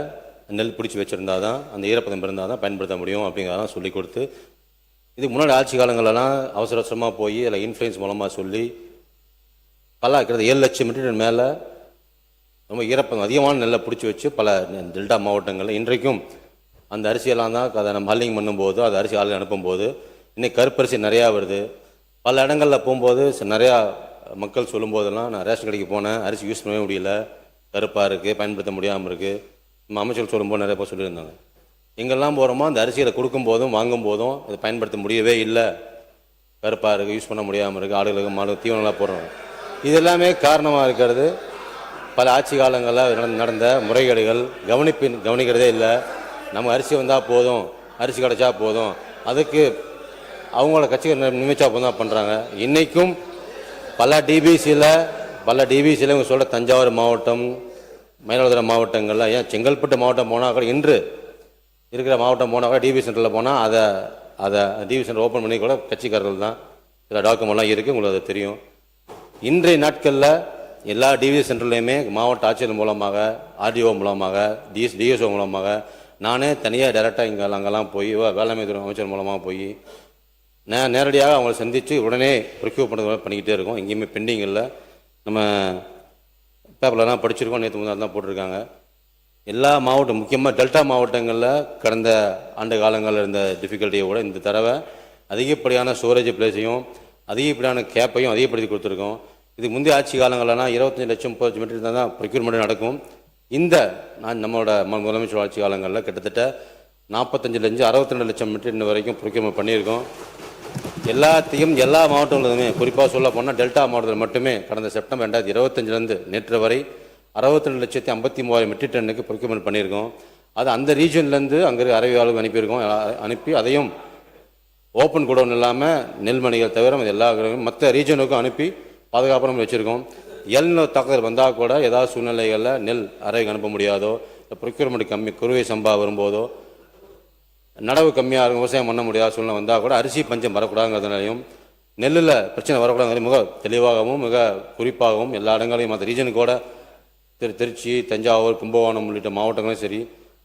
நெல் பிடிச்சி வச்சுருந்தா தான் அந்த ஈரப்பதம் இருந்தால் தான் பயன்படுத்த முடியும் அப்படிங்கிறதான் சொல்லி கொடுத்து, இதுக்கு முன்னாடி ஆட்சி காலங்களெல்லாம் அவசர அவசரமாக போய் அதில் இன்ஃப்ளூயன்ஸ் மூலமாக சொல்லி பல இருக்கிறது 7 லட்சம் மெட்ரிக் டன் மேலே ரொம்ப ஈரப்பதம் அதிகமான நெல்லை பிடிச்சி வச்சு பல டெல்டா மாவட்டங்களில் இன்றைக்கும் அந்த அரிசியெல்லாம் தான் அதை நம்ம ஹல்லிங் பண்ணும்போது அது அரிசி ஆளுங்க அனுப்பும்போது இன்றைக்கி கருப்பரிசி நிறையா வருது. பல இடங்களில் போகும்போது நிறையா மக்கள் சொல்லும்போதெல்லாம் நான் ரேஷன் கடைக்கு போனேன், அரிசி யூஸ் பண்ணவே முடியல, கருப்பாக இருக்குது, பயன்படுத்த முடியாமல் இருக்குது. நம்ம அமைச்சர்கள் சொல்லும்போது நிறைய பேர் சொல்லியிருந்தாங்க. எங்கெல்லாம் போகிறோமோ அந்த அரிசியை கொடுக்கும்போதும் வாங்கும்போதும் இதை பயன்படுத்த முடியவே இல்லை, கருப்பாக இருக்குது, யூஸ் பண்ண முடியாமல் இருக்குது, ஆடுகளுக்கு மாடு தீவனங்களாக போடுறோம். இது எல்லாமே காரணமாக இருக்கிறது பல ஆட்சி காலங்களில் நடந்த முறைகேடுகள். கவனிக்கிறதே இல்லை. நம்ம அரிசி வந்தால் போதும், அரிசி கிடச்சா போதும், அதுக்கு அவங்களோட கட்சிகள் நிமிச்சா போதும் தான் பண்ணுறாங்க. இன்றைக்கும் பல டிபிசியில் இவங்க சொல்கிற தஞ்சாவூர் மாவட்டம், மயிலாடுதுறை மாவட்டங்களில், ஏன் செங்கல்பட்டு மாவட்டம் போனால் கூட, இன்று இருக்கிற மாவட்டம் போனால் கூட டிபி சென்டரில் போனால் அதை டிபி சென்டர் ஓப்பன் பண்ணி கூட கட்சிக்காரர்கள் தான். சில டாக்குமெண்ட்லாம் இருக்குது, உங்களுக்கு அது தெரியும். இன்றைய நாட்களில் எல்லா டிவி சென்டர்லையுமே மாவட்ட ஆட்சியர் மூலமாக, ஆர்டிஓ மூலமாக, டிஎஸ்ஓ மூலமாக, நானே தனியாக டைரெக்டாக அங்கெல்லாம் போய் வேளாண்மை துறை அமைச்சர் மூலமாக போய் நேரடியாக அவங்களை சந்தித்து உடனே ப்ரொக்யூர் பண்ணுறது பண்ணிக்கிட்டே இருக்கோம். எங்கேயுமே பெண்டிங் இல்லை. நம்ம பேப்பர்லாம் படிச்சிருக்கோம், நேற்று முன்னாடி தான் போட்டிருக்காங்க. எல்லா மாவட்டம், முக்கியமாக டெல்டா மாவட்டங்களில் கடந்த ஆண்டு காலங்களில் இருந்த டிஃபிகல்ட்டியை கூட இந்த தடவை அதிகப்படியான ஸ்டோரேஜ் பிளேஸையும் அதிகப்படியான கேப்பையும் அதிகப்படுத்தி கொடுத்துருக்கோம். இது முந்தைய ஆட்சி காலங்கள்லாம் 25 லட்சம் 30 மெட்ரிக் டன் தான் ப்ரொக்யூர்மெண்ட் நடக்கும். நம்மளோட முதலமைச்சர் ஆட்சி காலங்களில் கிட்டத்தட்ட 45 62 லட்சம் மெட்ரிக் டன் வரைக்கும் ப்ரொக்யூர்மெண்ட் பண்ணியிருக்கோம். எல்லா மாவட்டங்களுமே, குறிப்பாக சொல்ல போனால் டெல்டா மாவட்டத்தில் மட்டுமே கடந்த செப்டம்பர் 2025 நேற்று வரை 62,53,000 மெட்ரிக் டன்னுக்கு ப்ரொக்யூர்மெண்ட் பண்ணியிருக்கோம். அது அந்த ரீஜன்லேருந்து அங்கே அறிவியாளருக்கு அனுப்பி அதையும் ஓப்பன் குடோன் இல்லாமல் நெல்மணிகள் தவிர எல்லா மற்ற ரீஜனுக்கும் அனுப்பி பாதுகாப்பாக வச்சுருக்கோம். எல்நோ தாக்குதல் வந்தால் கூட ஏதாவது சூழ்நிலைகளில் நெல் அறைக்கு அனுப்ப முடியாதோ, ப்ரொக்யூர்மெண்ட் கம்மி, குறுவை சம்பா வரும்போதோ, நடவு கம்மியாக இருக்கும், விவசாயம் பண்ண முடியாத சூழ்நிலை வந்தால் கூட அரிசி பஞ்சம் வரக்கூடாதுங்கிறதுனாலையும் நெல்லில் பிரச்சனை வரக்கூடாது மிக தெளிவாகவும் மிக குறிப்பாகவும் எல்லா இடங்களையும் மற்ற ரீஜனுக்கு கூட திருச்சி, தஞ்சாவூர், கும்பகோணம் உள்ளிட்ட மாவட்டங்களும் சரி,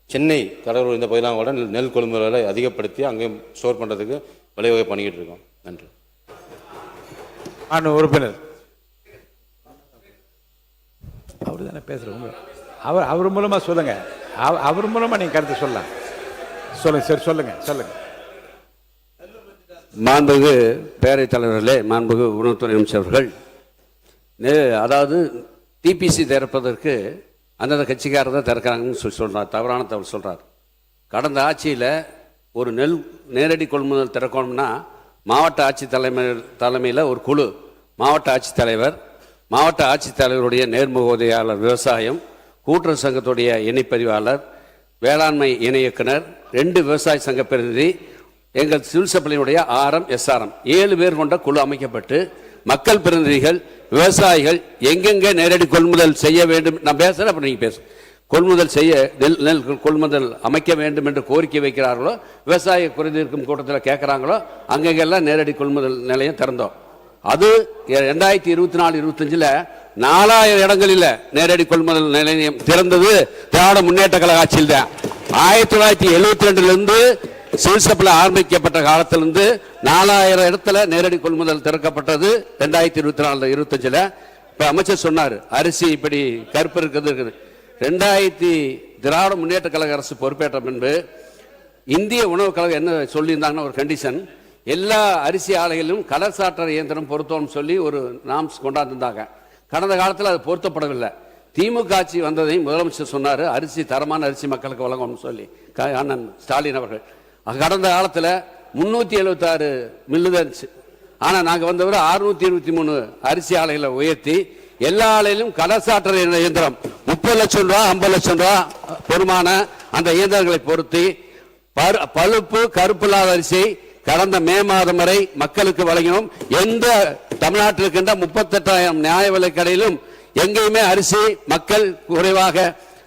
சென்னை, கடலூர் இந்த பகுதியெல்லாம் கூட நெல் கொள்முதலை அதிகப்படுத்தி அங்கேயும் ஸ்டோர் பண்ணுறதுக்கு வழிவகை பண்ணிக்கிட்டு இருக்கோம். நன்றி. உறுப்பினர் அவர் தானே பேசுகிறவங்க, அவர் மூலமாக சொல்லுங்கள். அவர் மூலமாக நீங்கள் கருத்து சொல்லலாம். சொல்லுங்கள் சார், சொல்லுங்கள். மாண்புமிகு பேரவைத் தலைவர்களே, மாண்புமிகு உணவுத்துறை அமைச்சர்கள், அதாவது டிபிசி திறப்பதற்கு அந்தந்த கட்சிக்காரர் தான் திறக்கிறாங்கன்னு சொல்கிறார், தவறான தகவல் சொல்கிறார். கடந்த ஆட்சியில் ஒரு நெல் நேரடி கொள்முதல் திறக்கணும்னா மாவட்ட ஆட்சி தலைமையில் ஒரு குழு, மாவட்ட ஆட்சித்தலைவர், மாவட்ட ஆட்சித்தலைவருடைய நேர்முக உதவியாளர் விவசாயம், கூட்டுறவு சங்கத்துடைய இணைப்பதிவாளர், வேளாண்மை இணை இயக்குனர், 2 விவசாய சங்க பிரதிநிதி, எங்கள் சிவில் சப்ளையினுடைய ஆர்எம், எஸ்ஆர்எம் 7 பேர் கொண்ட குழு அமைக்கப்பட்டு மக்கள் பிரதிநிதிகள், விவசாயிகள் எங்கெங்கே நேரடி கொள்முதல் செய்ய வேண்டும், நான் பேசுகிறேன், அப்புறம் நீங்கள் பேசு, கொள்முதல் செய்ய நெல் கொள்முதல் அமைக்க வேண்டும் என்று கோரிக்கை வைக்கிறார்களோ, விவசாய குறைதீர்க்கும் கூட்டத்தில் கேட்குறாங்களோ, அங்கெங்கெல்லாம் நேரடி கொள்முதல் நிலையம் திறந்தோம். அது 2024-25 4000 இடங்களில் நேரடி கொள்முதல் நிலையம் திறந்தது திராவிட முன்னேற்ற கழக ஆட்சியில் தான். 1972 சிவில் சப்ளை ஆரம்பிக்கப்பட்ட காலத்திலிருந்து 4000 இடத்துல நேரடி கொள்முதல் திறக்கப்பட்டது 2024-25. இப்போ அமைச்சர் சொன்னார், அரிசி இப்படி கருப்பு இருக்குது. திராவிட முன்னேற்ற கழக அரசு பொறுப்பேற்ற பின்பு இந்திய உணவு கழகம் என்ன சொல்லியிருந்தாங்கன்னா, ஒரு கண்டிஷன், எல்லா அரிசி ஆலைகளிலும் கலர் சாட்டர் இயந்திரம் பொருத்தம்னு சொல்லி ஒரு நாம்ஸ் கொண்டாந்துருந்தாங்க. கடந்த காலத்தில் அது பொருத்தப்படவில்லை. திமுக ஆட்சி வந்ததை முதலமைச்சர் சொன்னார், அரிசி தரமான அரிசி மக்களுக்கு வழங்கணும்னு சொல்லி அண்ணன் ஸ்டாலின் அவர்கள். கடந்த காலத்தில் 376 மில்லு தான் இருந்துச்சு. ஆனால் நாங்கள் வந்தவரை 623 அரிசி ஆலைகளை உயர்த்தி எல்லா ஆலையிலும் கலர் சாட்டர் இயந்திரம் 30 லட்சம் ரூபா 50 லட்சம் ரூபா பெருமான அந்த இயந்திரங்களை பொருத்தி பழுப்பு கருப்பு இல்லாத அரிசி கடந்த மே மாதம் வரை மக்களுக்கு வழங்கினோம். எந்த தமிழ்நாட்டில் இருக்கின்ற 38,000 நியாய விலை கடையிலும் எங்கேயுமே அரிசி மக்கள் குறைவாக,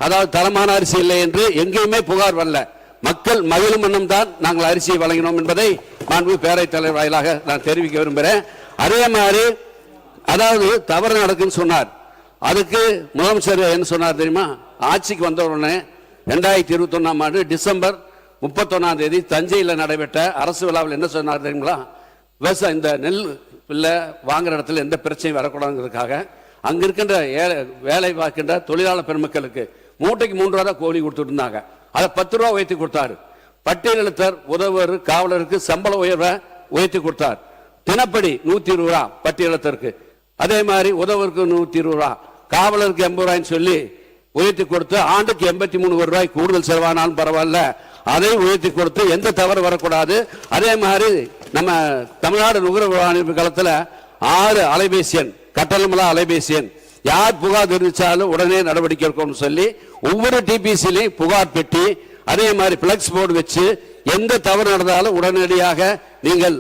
அதாவது தரமான அரிசி இல்லை என்று எங்கேயுமே புகார் வரல. மக்கள் மகிழும் வண்ணம் தான் நாங்கள் அரிசியை வழங்கினோம் என்பதை மாண்பு பேரவைத் தலைவர் வாயிலாக நான் தெரிவிக்க விரும்புகிறேன். அதே மாதிரி அதாவது தவறு நடக்குன்னு சொன்னார். அதுக்கு முதலமைச்சர் என்ன சொன்னார் தெரியுமா? ஆட்சிக்கு வந்த உடனே 2021ஆம் ஆண்டு டிசம்பர் 31ஆம் தேதி தஞ்சையில் நடைபெற்ற அரசு விழாவில் என்ன சொன்னார் தெரியுங்களா? விவசாயம் இந்த நெல் பிள்ளை வாங்குற இடத்துல எந்த பிரச்சனையும் வரக்கூடாதுங்கிறதுக்காக அங்க இருக்கின்ற வேலை பார்க்கின்ற தொழிலாளர் பெருமக்களுக்கு மூட்டைக்கு 3 ரூபா தான் கோழி கொடுத்துட்டு இருந்தாங்க. அதை 10 ரூபா உயர்த்தி கொடுத்தாரு. பட்டியலெழுத்தர் உதவுவர் காவலருக்கு சம்பள உயர்வை உயர்த்தி கொடுத்தார். தினப்படி 120 ரூபா பட்டியலத்திற்கு, அதே மாதிரி உதவருக்கு 120 ரூபா, காவலருக்கு 80 ரூபாய்ன்னு சொல்லி உயர்த்தி கொடுத்து ஆண்டுக்கு 83 ரூபாய் கூடுதல் செலவானாலும் பரவாயில்ல, அதை உயர்த்தி கொடுத்து எந்த தவறு வரக்கூடாது. அதே மாதிரி நம்ம தமிழ்நாடு நுகர்வோர் வாணிப காலத்தில் 6 அலைபேசி எண், கட்டணமில்லா அலைபேசி எண், யார் புகார் தெரிவித்தாலும் உடனே நடவடிக்கை எடுக்கணும்னு சொல்லி ஒவ்வொரு டிபிசிலையும் புகார் பெட்டி, அதே மாதிரி பிளக்ஸ் போர்டு வச்சு எந்த தவறு நடந்தாலும் உடனடியாக நீங்கள்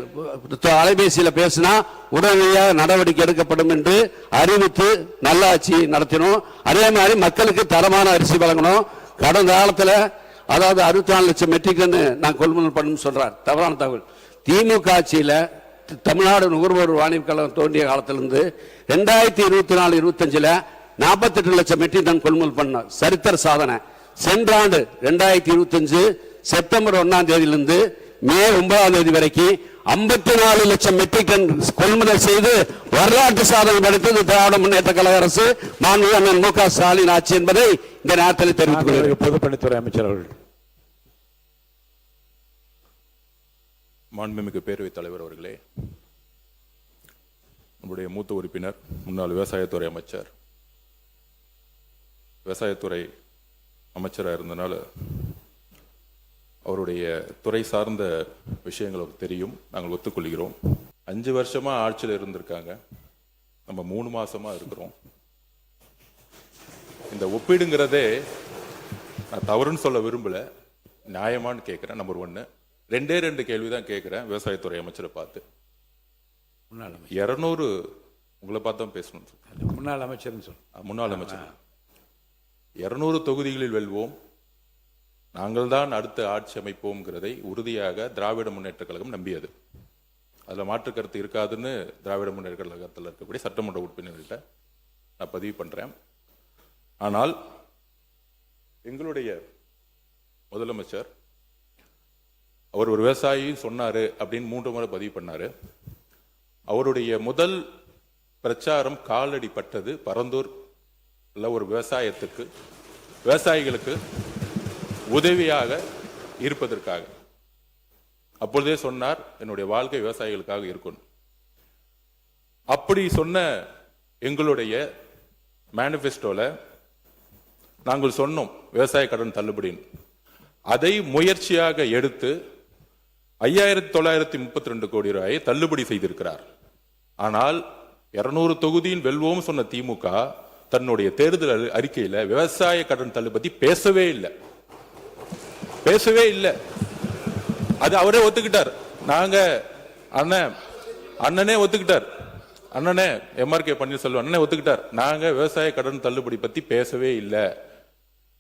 அலைபேசியில் பேசினா உடனடியாக நடவடிக்கை எடுக்கப்படும் என்று அறிவித்து நல்லாட்சி நடத்தினோம். அதே மாதிரி மக்களுக்கு தரமான அரிசி வழங்கணும். கடந்த காலத்தில் அதாவது 64 லட்சம் மெட்ரிக் டன் நான் கொள்முதல் பண்ணணும்னு சொல்றார், தவறான தகவல். திமுக ஆட்சியில் தமிழ்நாடு நுகர்வோர் வாணிப கழகம் தோன்றிய காலத்திலிருந்து 2024-25 48 லட்சம் மெட்ரிக் டன் கொள்முதல் பண்ண சரித்திர சாதனை. சென்ற ஆண்டு 2025 செப்டம்பர் 1ஆம் தேதியிலிருந்து மே 9ஆம் தேதி வரைக்கும் 54 லட்சம் மெட்ரிக் டன் கொள்முதல் செய்து வரலாற்று சாதனை படைத்தது திராவிட முன்னேற்ற கழக அரசு, மாண்புமிகு அண்ணன் மு.க. ஸ்டாலின் ஆட்சி என்பதை இந்த நேரத்தில் தெரிவித்துக் கொள்கிறேன். பொதுப்பணித்துறை அமைச்சர் அவர்கள். மாண்புமிகு பேரவைத் தலைவர் அவர்களே, நம்முடைய மூத்த உறுப்பினர் முன்னாள் விவசாயத்துறை அமைச்சர், விவசாயத்துறை அமைச்சராக இருந்தனால அவருடைய துறை சார்ந்த விஷயங்கள் தெரியும், நாங்கள் ஒத்துக்கொள்கிறோம். 5 வருஷமா ஆட்சியில் இருந்திருக்காங்க, நம்ம 3 மாசமா இருக்கிறோம். இந்த ஒப்பீடுங்கிறதே நான் தவறுன்னு சொல்ல விரும்பல, நியாயமானு கேட்கிறேன். நம்பர் 1. 2 கேள்விதான் கேட்கிறேன் விவசாயத்துறை அமைச்சரை பார்த்து. 200 உங்களை பார்த்து தான் பேசணும். முன்னாள் அமைச்சர் முன்னாள் அமைச்சர் 200 தொகுதிகளில் வெல்வோம், நாங்கள் தான் அடுத்த ஆட்சி அமைப்போம்ங்கிறதை உறுதியாக திராவிட முன்னேற்ற கழகம் நம்பியது. அதில் மாற்று கருத்து இருக்காதுன்னு திராவிட முன்னேற்ற கழகத்தில் இருக்கக்கூடிய சட்டமன்ற உறுப்பினர்கள்ட்ட நான் பதிவு பண்ணுறேன். ஆனால் எங்களுடைய முதலமைச்சர் அவர் ஒரு விவசாயி சொன்னார் அப்படின்னு 3 முறை பதிவு பண்ணார். அவருடைய முதல் பிரச்சாரம் காலடி பட்டது பரந்தூர் ஒரு விவசாயிகளுக்கு உதவியாக இருப்பதற்காக. அப்பொழுதே சொன்னார், என்னுடைய வாழ்க்கை விவசாயிகளுக்காக இருக்கணும். அப்படி சொன்ன எங்களுடைய மேனிஃபெஸ்டோல நாங்கள் சொன்னோம் விவசாய கடன் தள்ளுபடின்னு. அதை முயற்சியாக எடுத்து 5,932 கோடி ரூபாயை தள்ளுபடி செய்திருக்கிறார். ஆனால் 200 தொகுதியில் வெல்வோம் சொன்ன திமுக தன்னுடைய தேர்தல் அறிக்கையில விவசாய கடன் தள்ளுபடி பேசவே இல்லை. அது அவரே ஒத்துக்கிட்டார். நாங்க அண்ணனே ஒத்துக்கிட்டார். அண்ணனே எம்ஆர்கே பன்னீர்செல்வம் அண்ணனே ஒத்துக்கிட்டார். நாங்க விவசாய கடன் தள்ளுபடி பத்தி பேசவே இல்லை.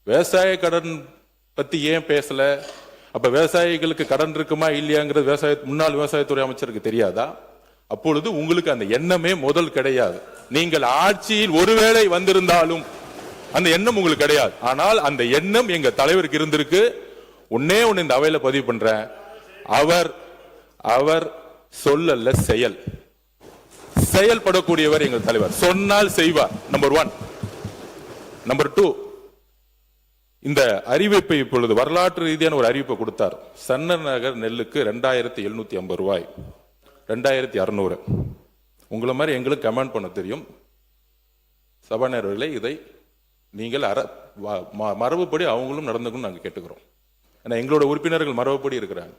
விவசாய கடன் பத்தி ஏன் பேசல? அப்ப விவசாயிகளுக்கு கடன் இருக்குமா இல்லையாங்கிறது முன்னாள் விவசாயத்துறை அமைச்சருக்கு தெரியாதா? அப்பொழுது உங்களுக்கு அந்த எண்ணமே முதல் கிடையாது. நீங்கள் ஆட்சியில் ஒருவேளை வந்திருந்தாலும் அந்த எண்ணம் உங்களுக்கு கிடையாது. ஆனால் அந்த எண்ணம் எங்க தலைவருக்கு இருந்திருக்கு. ஒன்னே ஒன்னு இந்த அவையில பதிவு பண்றேன். அவர் சொல்லல, செயல்படக்கூடியவர் எங்கள் தலைவர். சொன்னால் செய்வார். நம்பர் 1. நம்பர் 2, இந்த அறிவிப்பை இப்பொழுது வரலாற்று ரீதியான ஒரு அறிவிப்பை கொடுத்தார். சன்னர் நகர் நெல்லுக்கு 2750 ரூபாய், 2600. உங்களை மாதிரி எங்களுக்கு கமெண்ட் பண்ண தெரியும். சபாநாயகர்களே, இதை நீங்கள் மரபுப்படி அவங்களும் நடந்துக்கணும் நாங்கள் கேட்டுக்கிறோம். ஏன்னா எங்களோட உறுப்பினர்கள் மரபுப்படி இருக்கிறாங்க.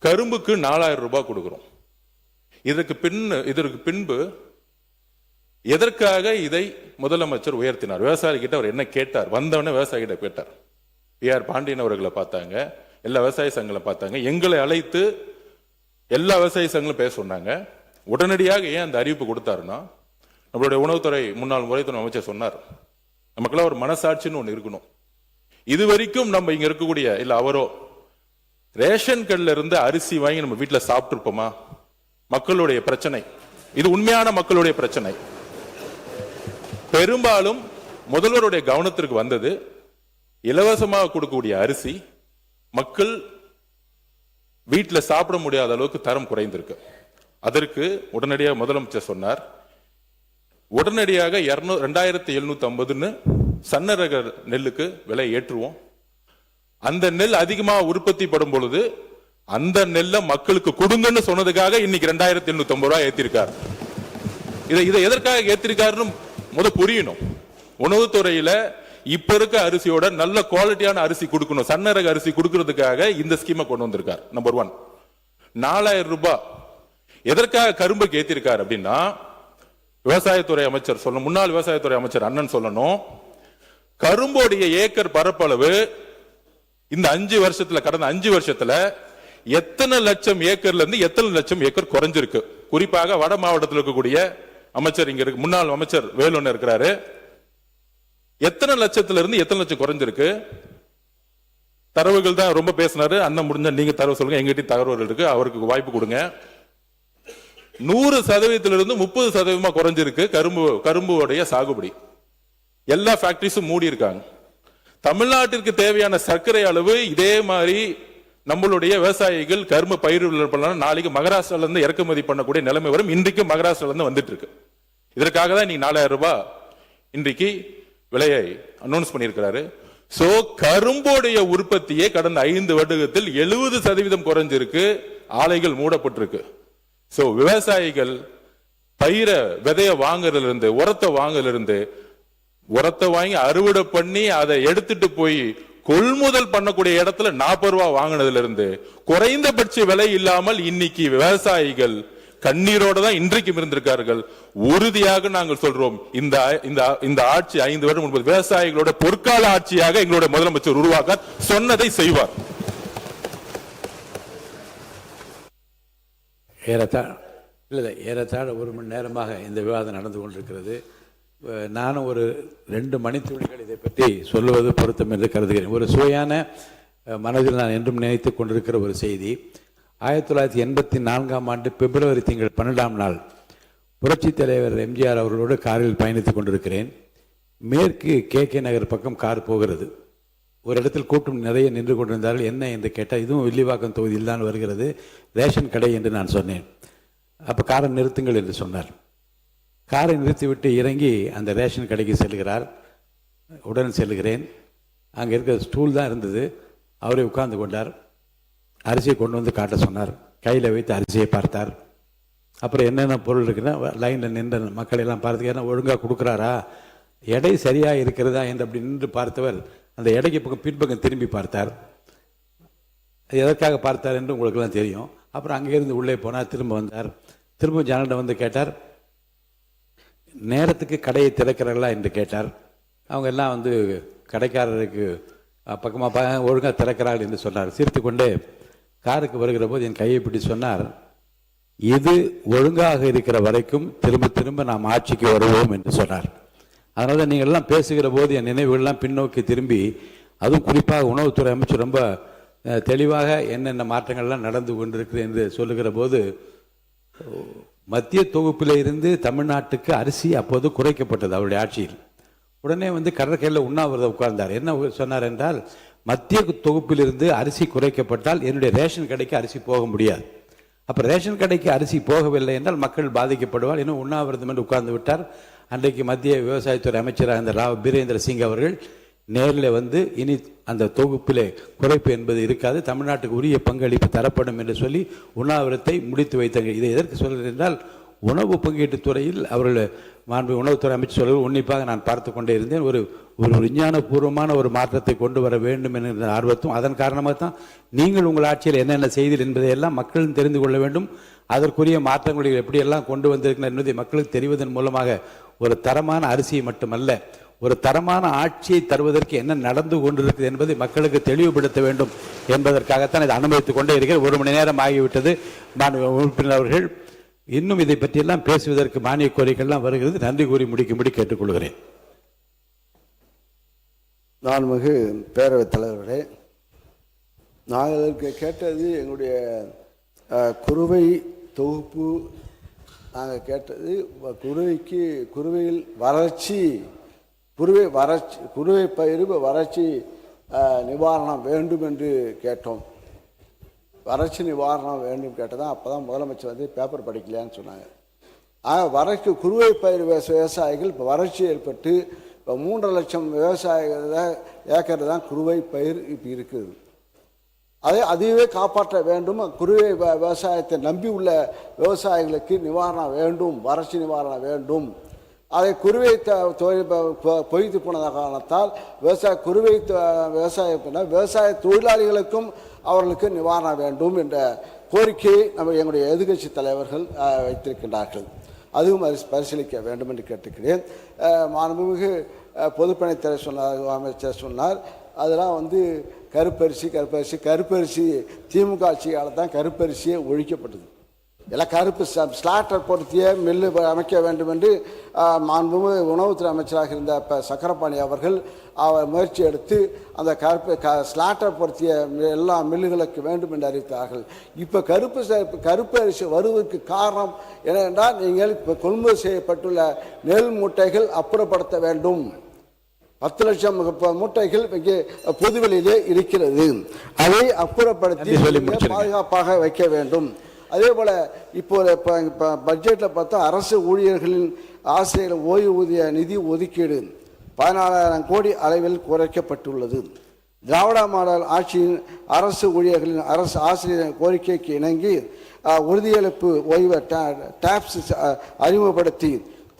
கரும்புக்கு 4000 ரூபாய் கொடுக்கிறோம். இதற்கு பின்பு எதற்காக இதை முதலமைச்சர் உயர்த்தினார்? விவசாயி கிட்ட அவர் என்ன கேட்டார்? வந்தவனே விவசாயி கிட்ட கேட்டார். PR பாண்டியன் அவர்களை பார்த்தாங்க, எல்லா விவசாய சங்கங்களை பார்த்தாங்க, எங்களை அழைத்து எல்லா விவசாய சங்கங்களும் பேச சொன்னாங்க. உடனடியாக ஏன் அந்த அறிவிப்பு கொடுத்தாருன்னா, நம்மளுடைய உணவுத்துறை முன்னாள் முறைத்துறை அமைச்சர் சொன்னார், நமக்கெல்லாம் ஒரு மனசாட்சின்னு ஒன்று இருக்கணும். இதுவரைக்கும் நம்ம இங்க இருக்கக்கூடிய இல்ல அவரோ ரேஷன் கடையில இருந்து அரிசி வாங்கி நம்ம வீட்டில் சாப்பிட்டு இருப்போமா? மக்களுடைய பிரச்சனை இது, உண்மையான மக்களுடைய பிரச்சனை. பெரும்பாலும் முதல்வருடைய கவனத்திற்கு வந்தது இலவசமாக கொடுக்கக்கூடிய அரிசி மக்கள் வீட்டில் சாப்பிட முடியாத அளவுக்கு தரம் குறைந்திருக்கு. அதற்கு உடனடியாக முதலமைச்சர் சொன்னார், உடனடியாக 2750 சன்னரக நெல்லுக்கு விலை ஏற்றுவோம். அந்த நெல் அதிகமாக உற்பத்தி படும் பொழுது அந்த நெல்லை மக்களுக்கு கொடுங்கன்னு சொன்னதுக்காக இன்னைக்கு 2750 ரூபாய் ஏத்திருக்காரு. இதை எதற்காக ஏத்திருக்காருன்னு புரியணும். உணவுத்துறையில இப்ப இருக்க அரிசியோட நல்ல குவாலிட்டியான அரிசி கொடுக்கணும், சன்னரக அரிசி கொடுக்கறதுக்காக இந்த ஸ்கீமை கொண்டு வந்திருக்கார். நம்பர் 1. 4000 ரூபாய் எதற்காக கரும்புக்கு ஏத்திருக்காரு அப்படின்னா, விவசாயத்துறை அமைச்சர் சொல்லணும், முன்னாள் விவசாயத்துறை அமைச்சர் அண்ணன் சொல்லணும், கரும்போடைய ஏக்கர் பரப்பளவு இந்த 5 வருஷத்துல, கடந்த 5 வருஷத்துல எத்தனை லட்சம் ஏக்கர்ல இருந்து எத்தனை லட்சம் ஏக்கர் குறைஞ்சிருக்கு. குறிப்பாக வட மாவட்டத்தில் இருக்கக்கூடிய அமைச்சர் இங்க இருக்கு, முன்னாள் அமைச்சர் வேலுன்னு இருக்கிறாரு. எத்தனை லட்சத்துல இருந்து எத்தனை லட்சம் குறைஞ்சிருக்கு? தரவுகள் தான் ரொம்ப பேசினாரு. அண்ணன் முடிஞ்ச நீங்க தரவு சொல்லுங்க, எங்கிட்ட தகவல்கள் இருக்கு, அவருக்கு வாய்ப்பு கொடுங்க. 100% 30% குறைஞ்சிருக்கு கரும்புடைய சாகுபடி. எல்லா ஃபேக்டரிஸும் மூடி இருக்காங்க. தமிழ்நாட்டிற்கு தேவையான சர்க்கரை அளவு இதே மாதிரி நம்மளுடைய விவசாயிகள் கரும்பு பயிர்கள் பண்ணலாம். நாளைக்கு மகாராஷ்டிரால இருந்து இறக்குமதி பண்ணக்கூடிய நிலைமை வரும். இன்றைக்கு மகாராஷ்டிரால இருந்து வந்துட்டு இருக்கு. இதற்காக தான் இன்னைக்கு 4000 ரூபாய் இன்றைக்கு விலையை அனௌன்ஸ் பண்ணியிருக்கிறாரு. சோ கரும்போடைய உற்பத்தியே கடந்த 5 வருடத்தில் 70% குறைஞ்சிருக்கு, ஆலைகள் மூடப்பட்டிருக்கு. சோ விவசாயிகள் பயிரை விதைய வாங்குறதுல இருந்து, உரத்தை வாங்குறதுல இருந்து, உரத்தை வாங்கி அறுவடை பண்ணி அதை எடுத்துட்டு போய் கொள்முதல் பண்ணக்கூடிய இடத்துல 40 ரூபாய் வாங்கினதுல இருந்து குறைந்தபட்ச விலை இல்லாமல் இன்னைக்கு விவசாயிகள் கண்ணீரோட தான் இன்றைக்கும் இருந்திருக்கார்கள். உறுதியாக நாங்கள் சொல்றோம், இந்த ஆட்சி 5 வருடம் முன்பு விவசாயிகளோட பொற்கால ஆட்சியாக எங்களுடைய முதலமைச்சர் உருவாக்க சொன்னதை செய்வார். ஏறத்தாழ 1 மணி நேரமாக இந்த விவாதம் நடந்து கொண்டிருக்கிறது. நானும் ஒரு 2 மணித்துளிகள் இதை பற்றி சொல்லுவது பொருத்தம் என்று கருதுகிறேன். ஒரு சுவையான மனதில் நான் என்றும் நினைத்து கொண்டிருக்கிற ஒரு செய்தி. 1984ஆம் ஆண்டு பிப்ரவரி திங்கள் 12ஆம் நாள் புரட்சித் தலைவர் எம்ஜிஆர் அவர்களோடு காரில் பயணித்துக் கொண்டிருக்கிறேன். மேற்கு KK நகர் பக்கம் கார் போகிறது. ஒரு இடத்தில் கூட்டம் நிறைய நின்று கொண்டிருந்தார்கள். என்ன என்று கேட்டால், இதுவும் வில்லிவாக்கம் தொகுதியில் தான் வருகிறது, ரேஷன் கடை என்று நான் சொன்னேன். அப்போ காரை நிறுத்துங்கள் என்று சொன்னார். காரை நிறுத்திவிட்டு இறங்கி அந்த ரேஷன் கடைக்கு செல்கிறார். உடன் செல்கிறேன். அங்கே இருக்கிற ஸ்டூல் தான் இருந்தது. அவரே உட்கார்ந்து கொண்டார். அரிசியை கொண்டு வந்து காட்ட சொன்னார். கையில் வைத்து அரிசியை பார்த்தார். அப்புறம் என்னென்ன பொருள் இருக்குன்னா லைனில் நின்ற மக்களெல்லாம் பார்த்து, ஏன்னா ஒழுங்காக கொடுக்குறாரா, எடை சரியாக இருக்கிறதா என்று அப்படி நின்று பார்த்தவர் அந்த எடைக்கு பக்கம் பின்பக்கம் திரும்பி பார்த்தார். எதற்காக பார்த்தார் என்று உங்களுக்கெல்லாம் தெரியும். அப்புறம் அங்கேருந்து உள்ளே போனார். திரும்ப வந்தார். திரும்ப ஜனலிடம் வந்து கேட்டார், நேரத்துக்கு கடையை திறக்கிறார்களா என்று கேட்டார். அவங்க எல்லாம் வந்து கடைக்காரருக்கு பக்கமாக ஒழுங்காக திறக்கிறார்கள் என்று சொன்னார். சிரித்து கொண்டே காருக்கு வருகிற போது என் கையை பிடி சொன்னார், இது ஒழுங்காக இருக்கிற வரைக்கும் திரும்ப திரும்ப நாம் ஆட்சிக்கு வருவோம் என்று சொன்னார். அதனால நீங்கள் எல்லாம் பேசுகிற போது என் நினைவுகள்லாம் பின்னோக்கி திரும்பி, அதுவும் குறிப்பாக உணவுத்துறை அமைச்சர் ரொம்ப தெளிவாக என்னென்ன மாற்றங்கள்லாம் நடந்து கொண்டிருக்கு என்று சொல்லுகிற போது, மத்திய தொகுப்பில் இருந்து தமிழ்நாட்டுக்கு அரிசி அப்போது குறைக்கப்பட்டது அவருடைய ஆட்சியில். உடனே கடற்கரையில் உண்ணாவிரதம் உட்கார்ந்தார். என்ன சொன்னார் என்றால், மத்திய தொகுப்பிலிருந்து அரிசி குறைக்கப்பட்டால் என்னுடைய ரேஷன் கடைக்கு அரிசி போக முடியாது. அப்போ ரேஷன் கடைக்கு அரிசி போகவில்லை என்றால் மக்கள் பாதிக்கப்படுவார். இன்னும் உண்ணாவிரதம் என்று உட்கார்ந்து விட்டார். அன்றைக்கு மத்திய விவசாயத்துறை அமைச்சராக இருந்த ராவ் பீரேந்திர சிங் அவர்கள் நேரில் இனி அந்த தொகுப்பிலே குறைப்பு என்பது இருக்காது, தமிழ்நாட்டுக்கு உரிய பங்களிப்பு தரப்படும் என்று சொல்லி உண்ணாவிரத்தை முடித்து வைத்தாங்க. இதை எதற்கு சொல்கிறேன் என்றால், உணவு பங்கீட்டு துறையில் அவர்கள் மாண்பு உணவுத்துறை அமைச்சர் சொல்வது உன்னிப்பாக நான் பார்த்து கொண்டே இருந்தேன். ஒரு விஞ்ஞானபூர்வமான ஒரு மாற்றத்தை கொண்டு வர வேண்டும் என்கிற ஆர்வத்தும், அதன் காரணமாக தான் நீங்கள் உங்கள் ஆட்சியில் என்னென்ன செய்தீர்கள் என்பதையெல்லாம் மக்களும் தெரிந்து கொள்ள வேண்டும். அதற்குரிய மாற்றங்களை எப்படியெல்லாம் கொண்டு வந்திருக்கிறார் என்பதை மக்களுக்கு தெரிவதன் மூலமாக ஒரு தரமான அரிசியை மட்டுமல்ல, ஒரு தரமான ஆட்சியை தருவதற்கு என்ன நடந்து கொண்டிருக்கிறது என்பதை மக்களுக்கு தெளிவுபடுத்த வேண்டும் என்பதற்காகத்தான் இதை அனுமதித்துக் கொண்டே இருக்கிறேன். 1 மணி நேரம் ஆகிவிட்டது. உறுப்பினர் அவர்கள் இன்னும் இதை பற்றியெல்லாம் பேசுவதற்கு மானிய கோரிக்கைகள்லாம் வருகிறது. நன்றி கூறி முடிக்கும்படி கேட்டுக்கொள்கிறேன். நான் மிகு பேரவைத் தலைவர்களே, நாங்கள் கேட்டது எங்களுடைய குறுவை தொகுப்பு. நாங்கள் கேட்டது குறுவையில் வறட்சி, குறுவை பயிர் வறட்சி நிவாரணம் வேண்டும் என்று கேட்டோம். வறட்சி நிவாரணம் வேண்டும் கேட்டதான். அப்போ தான் முதலமைச்சர் பேப்பர் படிக்கலையான்னு சொன்னாங்க. குறுவை பயிர் விவசாயிகள் இப்போ வறட்சி ஏற்பட்டு இப்போ 3.5 லட்சம் ஏக்கர் தான் குறுவை பயிர் இப்போ இருக்குது. அதுவே காப்பாற்ற வேண்டும். குறுவை விவசாயத்தை நம்பி உள்ள விவசாயிகளுக்கு நிவாரணம் வேண்டும், வறட்சி நிவாரணம் வேண்டும். அதை குறுவை பொய்த்து போன காரணத்தால் விவசாய தொழிலாளிகளுக்கும் அவர்களுக்கு நிவாரணம் வேண்டும் என்ற கோரிக்கையை எங்களுடைய எதிர்க்கட்சி தலைவர்கள் வைத்திருக்கின்றார்கள். அதுவும் பரிசீலிக்க வேண்டும் என்று கேட்டுக்கிறேன். மாண்புமிகு பொதுப்பணித்துறை அமைச்சர் சொன்னார், அதெல்லாம் கருப்பரிசி திமுக ஆட்சியால் தான் கருப்பரிசியே ஒழிக்கப்பட்டது. எல்லாம் கருப்பு ஸ்லாட்டர் பொருத்திய மில்லு அமைக்க வேண்டும் என்று மாண்புமிகு உணவுத்துறை அமைச்சராக இருந்த சக்கரபாணி அவர்கள் முயற்சி எடுத்து அந்த ஸ்லாட்டர் பொருத்திய எல்லா மில்லுகளுக்கு வேண்டும் என்று அறிவித்தார்கள். இப்போ கருப்பு அரிசி வருவதற்கு காரணம் என்னவென்றால், நீங்கள் இப்போ கொள்முதல் செய்யப்பட்டுள்ள நெல் மூட்டைகள் அப்புறப்படுத்த வேண்டும். 10 லட்சம் மூட்டைகள் இங்கே பொதுவெளியிலே இருக்கிறது. அதை அப்புறப்படுத்தி பாதுகாப்பாக வைக்க வேண்டும். அதே போல் இப்போ பட்ஜெட்டில் பார்த்தா அரசு ஊழியர்களின் ஆசிரியர் ஓய்வூதிய நிதி ஒதுக்கீடு 14,000 கோடி அளவில் குறைக்கப்பட்டுள்ளது. திராவிட மாடல் ஆட்சியின் அரசு ஊழியர்களின் ஆசிரியர் கோரிக்கைக்கு இணங்கி உறுதியளிப்பு ஓய்வு டாப்ஸ் அறிமுகப்படுத்தி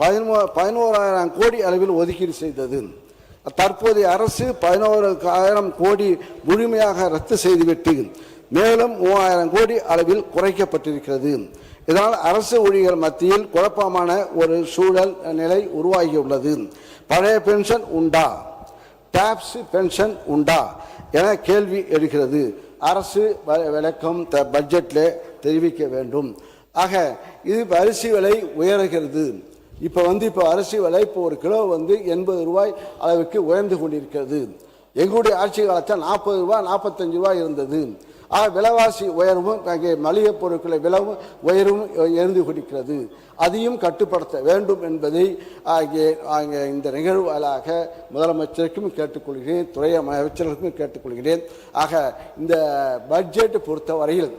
11,000 கோடி அளவில் ஒதுக்கீடு செய்தது. தற்போதைய அரசு 11,000 கோடி முழுமையாக ரத்து செய்துவிட்டு மேலும் 3,000 கோடி அளவில் குறைக்கப்பட்டிருக்கிறது. இதனால் அரசு ஊழியர்கள் மத்தியில் குழப்பமான ஒரு சூழல் நிலை உருவாகியுள்ளது. பழைய பென்ஷன் உண்டா, டாப்ஸ் பென்ஷன் உண்டா என கேள்வி எழுகிறது. அரசு விளக்கம் பட்ஜெட்டில் தெரிவிக்க வேண்டும். ஆக இது அரிசி விலை உயர்கிறது. இப்போ அரிசி விலை இப்போ ஒரு கிலோ 80 ரூபாய் அளவுக்கு உயர்ந்து கொண்டிருக்கிறது. எங்களுடைய ஆட்சி காலத்தில் 40 ரூபாய் 45 ரூபாய் இருந்தது. விலைவாசி உயர்வும் மளிகை பொருட்களை விலவும் உயர்வும் இருந்து கொண்டிருக்கிறது. அதையும் கட்டுப்படுத்த வேண்டும் என்பதை இந்த நிகழ்வாக முதலமைச்சருக்கும் கேட்டுக்கொள்கிறேன், துறை அமைச்சர்களுக்கும் கேட்டுக்கொள்கிறேன். ஆக இந்த பட்ஜெட் பொறுத்தவரையில்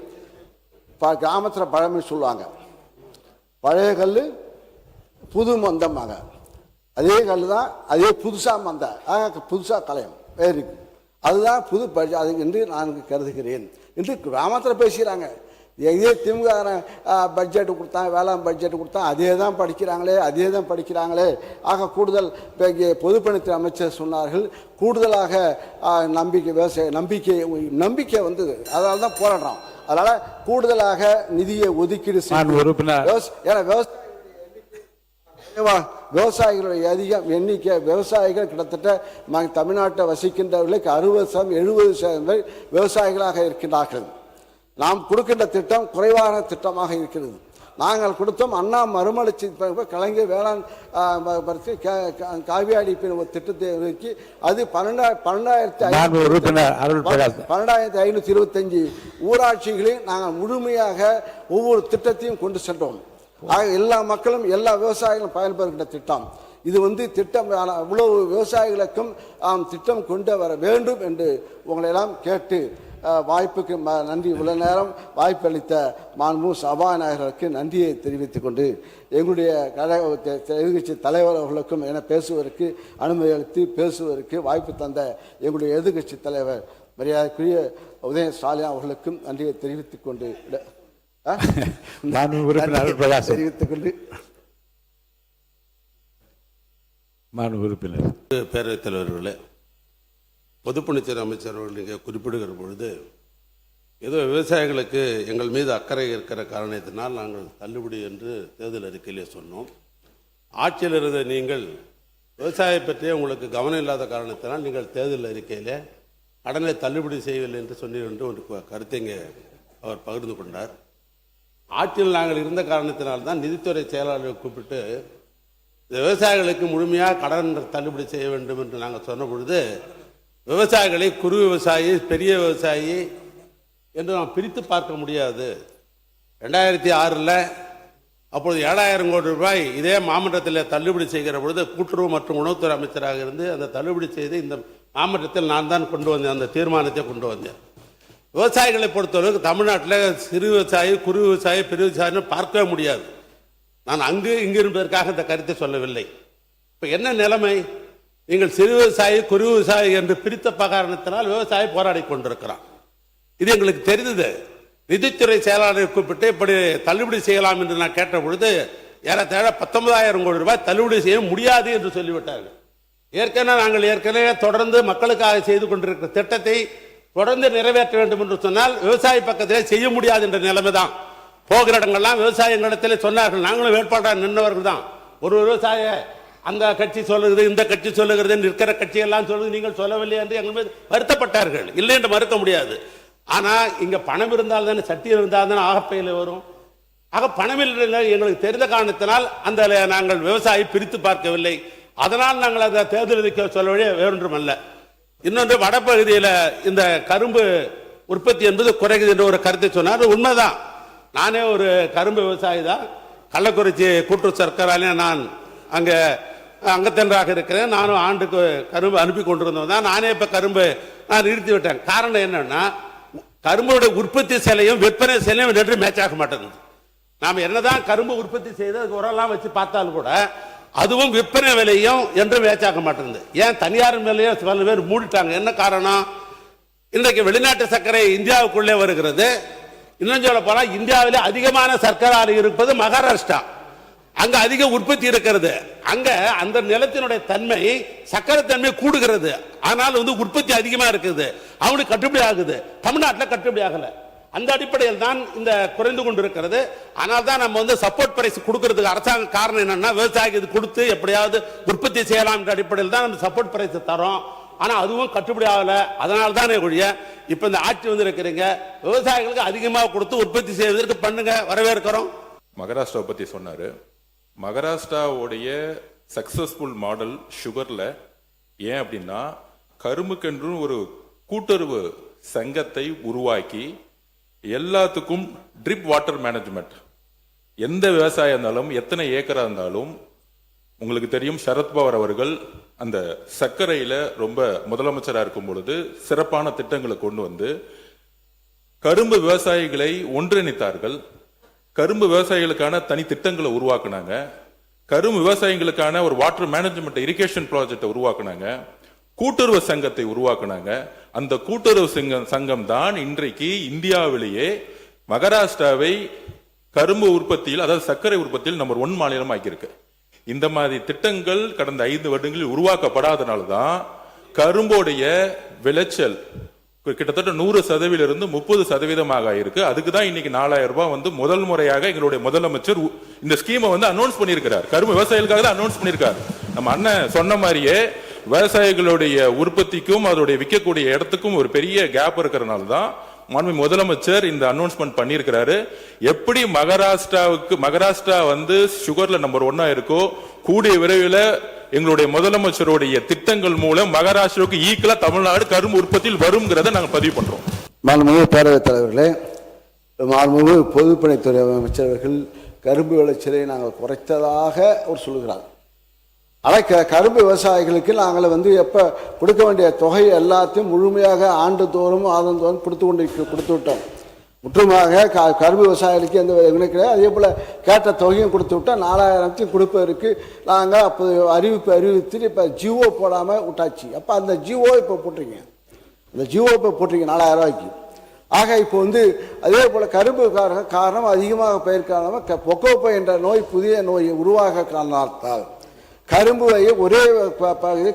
கிராமத்தில் பழமை சொல்லுவாங்க, பழைய கல் புது மந்தமாக, அதே கல் தான் அதே புதுசாக மந்த, புதுசாக கலையம் வேறு, அதுதான் புது பட்ஜெட் அது என்று நான் கருதுகிறேன் என்று கிராமத்தில் பேசுகிறாங்க. இதே திமுக பட்ஜெட் கொடுத்தான், வேளாண் பட்ஜெட் கொடுத்தான், அதே தான் படிக்கிறாங்களே. ஆக கூடுதல் பொதுப்பணித்துறை அமைச்சர் சொன்னார்கள், கூடுதலாக விவசாய நம்பிக்கை வந்தது, அதனால தான் போராடுறோம். அதனால் கூடுதலாக நிதியை ஒதுக்கீடு விவசாயிகளுடைய அதிகம் எண்ணிக்கை, விவசாயிகள் கிட்டத்தட்ட தமிழ்நாட்டை வசிக்கின்றவர்களுக்கு 60% விவசாயிகளாக இருக்கின்றார்கள். நாம் கொடுக்கின்ற திட்டம் குறைவான திட்டமாக இருக்கிறது. நாங்கள் கொடுத்தோம். அண்ணா மறுமலர்ச்சி கலைஞர் வேளாண் காவியாடி ஒரு திட்டத்தை ஒதுக்கி அது 12,525 ஊராட்சிகளையும் நாங்கள் முழுமையாக ஒவ்வொரு திட்டத்தையும் கொண்டு சென்றோம். ஆக எல்லா மக்களும் எல்லா விவசாயிகளும் பயன்பெறுகின்ற திட்டம் இது. திட்டம் இவ்வளவு விவசாயிகளுக்கும் திட்டம் கொண்டு வர வேண்டும் என்று உங்களை எல்லாம் கேட்டு வாய்ப்புக்கு நன்றி. இவ்வளவு நேரம் வாய்ப்பு அளித்த மாண்பு சபாநாயகருக்கு நன்றியை தெரிவித்துக் கொண்டு எங்களுடைய எதிர்கட்சி தலைவர் அவர்களுக்கும் என பேசுவதற்கு அனுமதி அளித்து பேசுவதற்கு வாய்ப்பு தந்த எங்களுடைய எதிர்கட்சி தலைவர் மரியாதைக்குரிய உதய ஸ்டாலின் அவர்களுக்கும் நன்றியை தெரிவித்துக் கொண்டு தெரிவித்துக் கொண்டு உறுப்பினர் பேரவைத் தலைவர்களே, பொதுப்பணித்துறை அமைச்சர் அவர்கள் நீங்கள் குறிப்பிடுகிற பொழுது ஏதோ விவசாயிகளுக்கு எங்கள் மீது அக்கறை இருக்கிற காரணத்தினால் நாங்கள் தள்ளுபடி என்று தேர்தல் அறிக்கையிலே சொன்னோம். ஆட்சியில் இருந்த நீங்கள் விவசாய பற்றியே உங்களுக்கு கவனம் இல்லாத காரணத்தினால் நீங்கள் தேர்தல் அறிக்கையிலே கடனை தள்ளுபடி செய்யவில்லை என்று சொன்னீர் என்று ஒரு கருத்தை இங்கே அவர் பகிர்ந்து கொண்டார். ஆட்சியில் நாங்கள் இருந்த காரணத்தினால்தான் நிதித்துறை செயலாளரை கூப்பிட்டு இந்த விவசாயிகளுக்கு முழுமையாக கடன் தள்ளுபடி செய்ய வேண்டும் என்று நாங்கள் சொன்ன பொழுது விவசாயிகளை குறு விவசாயி பெரிய விவசாயி என்று நாம் பிரித்து பார்க்க முடியாது. 2006 அப்பொழுது 7,000 கோடி ரூபாய் இதே மாமன்றத்தில் தள்ளுபடி செய்கிற பொழுது கூட்டுறவு மற்றும் உணவுத்துறை அமைச்சராக இருந்து அந்த தள்ளுபடி செய்து இந்த மாமன்றத்தில் நான் தான் கொண்டு வந்தேன், அந்த தீர்மானத்தை கொண்டு வந்தேன். விவசாயிகளை பொறுத்தவரைக்கும் தமிழ்நாட்டில் சிறு விவசாயி குறு விவசாயி பெரிய விவசாயின்னு பார்க்கவே முடியாது. நான் இங்கு இருப்பதற்காக இந்த கருத்தை சொல்லவில்லை. இப்போ என்ன நிலைமை? நீங்கள் சிறு விவசாயி குறு விவசாயி என்று பிரித்த காரணத்தினால் விவசாயி போராடி கொண்டிருக்கிறான். இது எங்களுக்கு தெரிந்தது. நிதித்துறை செயலாளரை கூப்பிட்டு இப்படி தள்ளுபடி செய்யலாம் என்று நான் கேட்ட பொழுது ஏறத்தாழ 19,000 கோடி ரூபாய் தள்ளுபடி செய்ய முடியாது என்று சொல்லிவிட்டார்கள். நாங்கள் தொடர்ந்து மக்களுக்காக செய்து கொண்டிருக்கிற திட்டத்தை தொடர்ந்து நிறைவேற்ற வேண்டும் என்று சொன்னால் விவசாய பக்கத்திலே செய்ய முடியாது என்ற நிலைமை தான். போகிற இடங்கள்லாம் விவசாயிகளிடத்தில் சொன்னார்கள். நாங்களும் வேட்பாளராக நின்றவர்கள் தான். ஒரு விவசாய அந்த கட்சி சொல்லுகிறது, இந்த கட்சி சொல்லுகிறது, நிற்கிற கட்சி எல்லாம் சொல்லுது, நீங்கள் சொல்லவில்லை என்று எங்கள் மீது வருத்தப்பட்டார்கள். இல்லை என்று மறுக்க முடியாது. ஆனால் இங்கே பணம் இருந்தால் தானே, சட்டி இருந்தால் தானே ஆகப்பையில் வரும். ஆக பணம் இல்லை எங்களுக்கு தெரிந்த காரணத்தினால் அந்த நாங்கள் விவசாயி பிரித்து பார்க்கவில்லை. அதனால் நாங்கள் அந்த தேர்தல் அறிக்கை சொல்லவே வேறொன்றும் அல்ல. இன்னொன்று, வடப்பகுதியில் இந்த கரும்பு உற்பத்தி என்பது குறைகிறது என்ற ஒரு கருத்தை சொன்னார். உண்மைதான். நானே ஒரு கரும்பு விவசாயி தான். கள்ளக்குறிச்சி கூட்டுறவு சர்க்கராலே நான் அங்கே அங்கத்தன்றாக இருக்கிறேன். நானும் ஆண்டுக்கு கரும்பு அனுப்பி கொண்டிருந்தோம் தான். நானே இப்போ கரும்பு நான் நிறுத்தி விட்டேன். காரணம் என்னன்னா, கரும்புடைய உற்பத்தி சிலையும் விற்பனை சிலையும் ரெண்டு மேட்ச் ஆக மாட்டேங்குது. நாம் என்னதான் கரும்பு உற்பத்தி செய்து உரம்லாம் வச்சு பார்த்தாலும் கூட அதுவும் விற்பனை விலையும் என்று மேட்ச் ஆக மாட்டேங்குது. ஏன் தனியார் விலையும் சில பேர் மூடிட்டாங்க. என்ன காரணம்? இன்றைக்கு வெளிநாட்டு சர்க்கரை இந்தியாவுக்குள்ளே வருகிறது. இன்னும் சொல்ல போனா இந்தியாவிலே அதிகமான சர்க்கரை இருப்பது மகாராஷ்டிரா. அங்க அதிக உற்பத்தி இருக்கிறது. அங்க அந்த நிலத்தினுடைய தன்மை சர்க்கரை தன்மை கூடுகிறது. ஆனால் உற்பத்தி அதிகமா இருக்குது. அவனுக்கு கட்டுப்படி ஆகுது. தமிழ்நாட்டில் கட்டுப்படி ஆகல. அந்த அடிப்படையில் தான் இந்த குறைந்து கொண்டிருக்கிறது. ஆனால் தான் நம்ம சப்போர்ட் பிரைஸ் கொடுக்கிறதுக்கு அரசாங்க காரணம் என்னன்னா, விவசாயிக்கு இது கொடுத்து எப்படியாவது உற்பத்தி செய்யலாம் என்ற அடிப்படையில் தான் நம்ம சப்போர்ட் பிரைஸ் தரோம். ஆனா அதுவும் கட்டுப்படி ஆகல. அதனால தானே ஒழிய இப்ப இந்த ஆட்சி இருக்கிறீங்க, விவசாயிகளுக்கு அதிகமாக கொடுத்து உற்பத்தி செய்வதற்கு பண்ணுங்க, வரவேற்கிறோம். மகாராஷ்டிரா பத்தி சொன்னாரு. மகாராஷ்டிராவுடைய சக்சஸ்ஃபுல் மாடல் சுகர்ல ஏன் அப்படின்னா, கரும்புக்கென்று ஒரு கூட்டுறவு சங்கத்தை உருவாக்கி எல்லாத்துக்கும் ட்ரிப் வாட்டர் மேனேஜ்மெண்ட், எந்த விவசாயம் இருந்தாலும் எத்தனை ஏக்கரா இருந்தாலும், உங்களுக்கு தெரியும் சரத்பவார் அவர்கள் அந்த சர்க்கரையில ரொம்ப முதலமைச்சராக இருக்கும் பொழுது சிறப்பான திட்டங்களை கொண்டு வந்து கரும்பு விவசாயிகளை ஒன்றிணைத்தார்கள். கரும்பு விவசாயிகளுக்கான தனி திட்டங்களை உருவாக்குனாங்க. கரும்பு விவசாயிகளுக்கான ஒரு வாட்டர் மேனேஜ்மெண்ட் இரிகேஷன் ப்ராஜெக்டை உருவாக்குனாங்க. கூட்டுறவு சங்கத்தை உருவாக்குனாங்க. அந்த கூட்டுறவு சங்கம் தான் இன்றைக்கு இந்தியாவிலேயே மகாராஷ்டிராவை கரும்பு உற்பத்தியில், அதாவது சர்க்கரை உற்பத்தியில் நம்பர் 1 மாநிலம் ஆக்கியிருக்கு. இந்த மாதிரி திட்டங்கள் கடந்த 5 வருடங்களில் உருவாக்கப்படாதனால்தான் கரும்போடைய விளைச்சல் கிட்டத்தட்ட 100% 30% இருக்கு. அதுக்கு தான் இன்னைக்கு 4,000 ரூபாய் முதல் முறையாக எங்களுடைய முதலமைச்சர் இந்த ஸ்கீமை அனௌன்ஸ் பண்ணியிருக்கிறார். கரும்பு விவசாயிகளுக்காக தான் அனௌன்ஸ் பண்ணியிருக்காரு. நம்ம அண்ணன் சொன்ன மாதிரியே விவசாயிகளுடைய உற்பத்திக்கும் அதோடைய விற்கக்கூடிய இடத்துக்கும் ஒரு பெரிய கேப் இருக்கிறதுனால தான் மாண்புமிகு முதலமைச்சர் இந்த அனௌன்ஸ்மெண்ட் பண்ணியிருக்கிறாரு. எப்படி மகாராஷ்டிரா வந்து சுகர்ல நம்பர் 1 இருக்கோ, கூடிய விரைவில் எங்களுடைய முதலமைச்சருடைய திட்டங்கள் மூலம் மகாராஷ்டிராவுக்கு ஈக்குவலா தமிழ்நாடு கரும்பு உற்பத்தியில் வரும்ங்கிறத நாங்கள் பதிவு பண்றோம். மாண்புமிகு பேரவைத் தலைவர்களே, மாண்புமிகு பொதுப்பணித்துறை அமைச்சர்கள் கரும்பு விளைச்சலை நாங்கள் குறைத்ததாக அவர் சொல்லுகிறார். ஆனால் கரும்பு விவசாயிகளுக்கு நாங்கள் வந்து எப்போ கொடுக்க வேண்டிய தொகை எல்லாத்தையும் முழுமையாக ஆண்டுதோறும் ஆதந்தோறும் கொடுத்து விட்டோம். முற்றுமாக கரும்பு விவசாயிகளுக்கு எந்த விலை கிடையாது. அதே போல் கேட்ட தொகையும் கொடுத்து விட்டோம். 4000 கொடுப்பதற்கு நாங்கள் அப்போ அறிவித்து இப்போ ஜிஓ போடாமல் விட்டாச்சு. அப்போ அந்த ஜிஓ இப்போ போட்டிருக்கீங்க, அந்த ஜிஓ இப்போ போட்டிருக்கீங்க 4000 ரூபாய்க்கு. ஆக இப்போ வந்து அதே போல் கரும்பு காரணம் அதிகமாக பயிர் காரணமாக பொக்கோப்பை என்ற நோய் புதிய நோய் உருவாக காரணத்தால் கரும்புவை ஒரே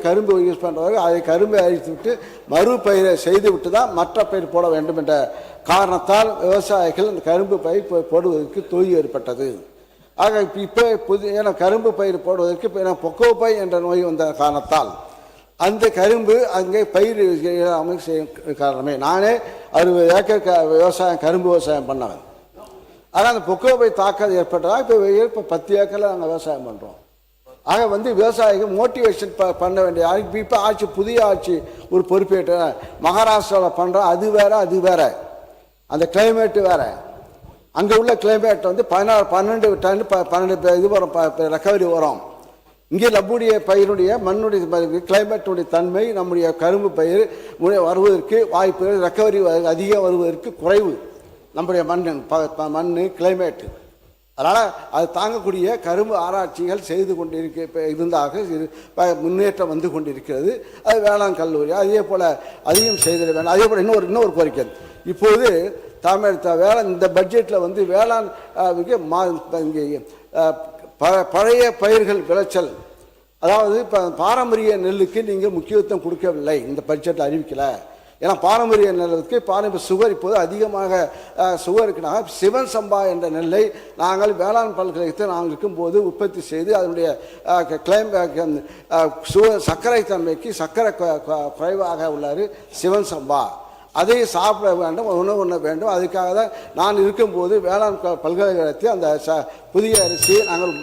கரும்பு யூஸ் பண்ணுறவங்க அதை கரும்பை அழித்து விட்டு மறுபயிரை செய்து விட்டு தான் மற்ற பயிர் போட வேண்டும் என்ற காரணத்தால் விவசாயிகள் இந்த கரும்பு பயிர் போடுவதற்கு தொய்வு ஏற்பட்டது. ஆக இப்போ ஏன்னா கரும்பு பயிர் போடுவதற்கு இப்போ பொக்கோப்பை என்ற நோய் வந்த காரணத்தால் அந்த கரும்பு அங்கே பயிர் செய்யும் காரணமே. நானே 60 ஏக்கர் கரும்பு விவசாயம் பண்ணவன். ஆனால் அந்த பொக்கோப்பை தாக்கம் ஏற்பட்டதாக இப்போ 10 ஏக்கரில் நாங்கள் விவசாயம் பண்ணுறோம். ஆக வந்து விவசாயிகள் மோட்டிவேஷன் பண்ண வேண்டிய இப்போ ஆட்சி புதிய ஆட்சி ஒரு பொறுப்பேற்ற மகாராஷ்டிராவில் பண்ணுறோம். அது வேற அந்த கிளைமேட்டு வேற. அங்கே உள்ள கிளைமேட் வந்து 12 டன் 12 இது வரும் ரெக்கவரி வரும். இங்கே நம்முடைய பயிருடைய மண்ணுடைய கிளைமேட்டுடைய தன்மை நம்முடைய கரும்பு பயிர் வருவதற்கு வாய்ப்பு, ரெக்கவரி அதிகம் வருவதற்கு குறைவு. நம்முடைய மண் கிளைமேட்டு, அதனால் அது தாங்கக்கூடிய கரும்பு ஆராய்ச்சிகள் செய்து இருந்தாக முன்னேற்றம் வந்து கொண்டிருக்கிறது. அது வேளாண் கல்லூரி அதே போல் அதையும் செய்திட வேண்டும். அதே போல் இன்னொரு கோரிக்கை, இப்போது இந்த பட்ஜெட்டில் வந்து வேளாண் பழைய பயிர்கள் விளைச்சல், அதாவது இப்போ பாரம்பரிய நெல்லுக்கு நீங்கள் முக்கியத்துவம் கொடுக்கவில்லை, இந்த பட்ஜெட்டில் அறிவிக்கலை. ஏன்னா பாரம்பரிய நெல்லுக்கு சுகர் இப்போது அதிகமாக சுகருக்குனாக சிவன் சம்பா என்ற நெல்லை நாங்கள் வேளாண் பல்கலைக்கழகத்தில் நாங்கள் இருக்கும்போது உற்பத்தி செய்து அதனுடைய சர்க்கரை தன்மைக்கு சர்க்கரை குறைவாக உள்ளார் சிவன் சம்பா, அதை சாப்பிட வேண்டும், உணவு வேண்டும். அதுக்காக தான் நான் இருக்கும்போது வேளாண் பல்கலைக்கழகத்தில் அந்த புதிய அரிசியை நாங்கள்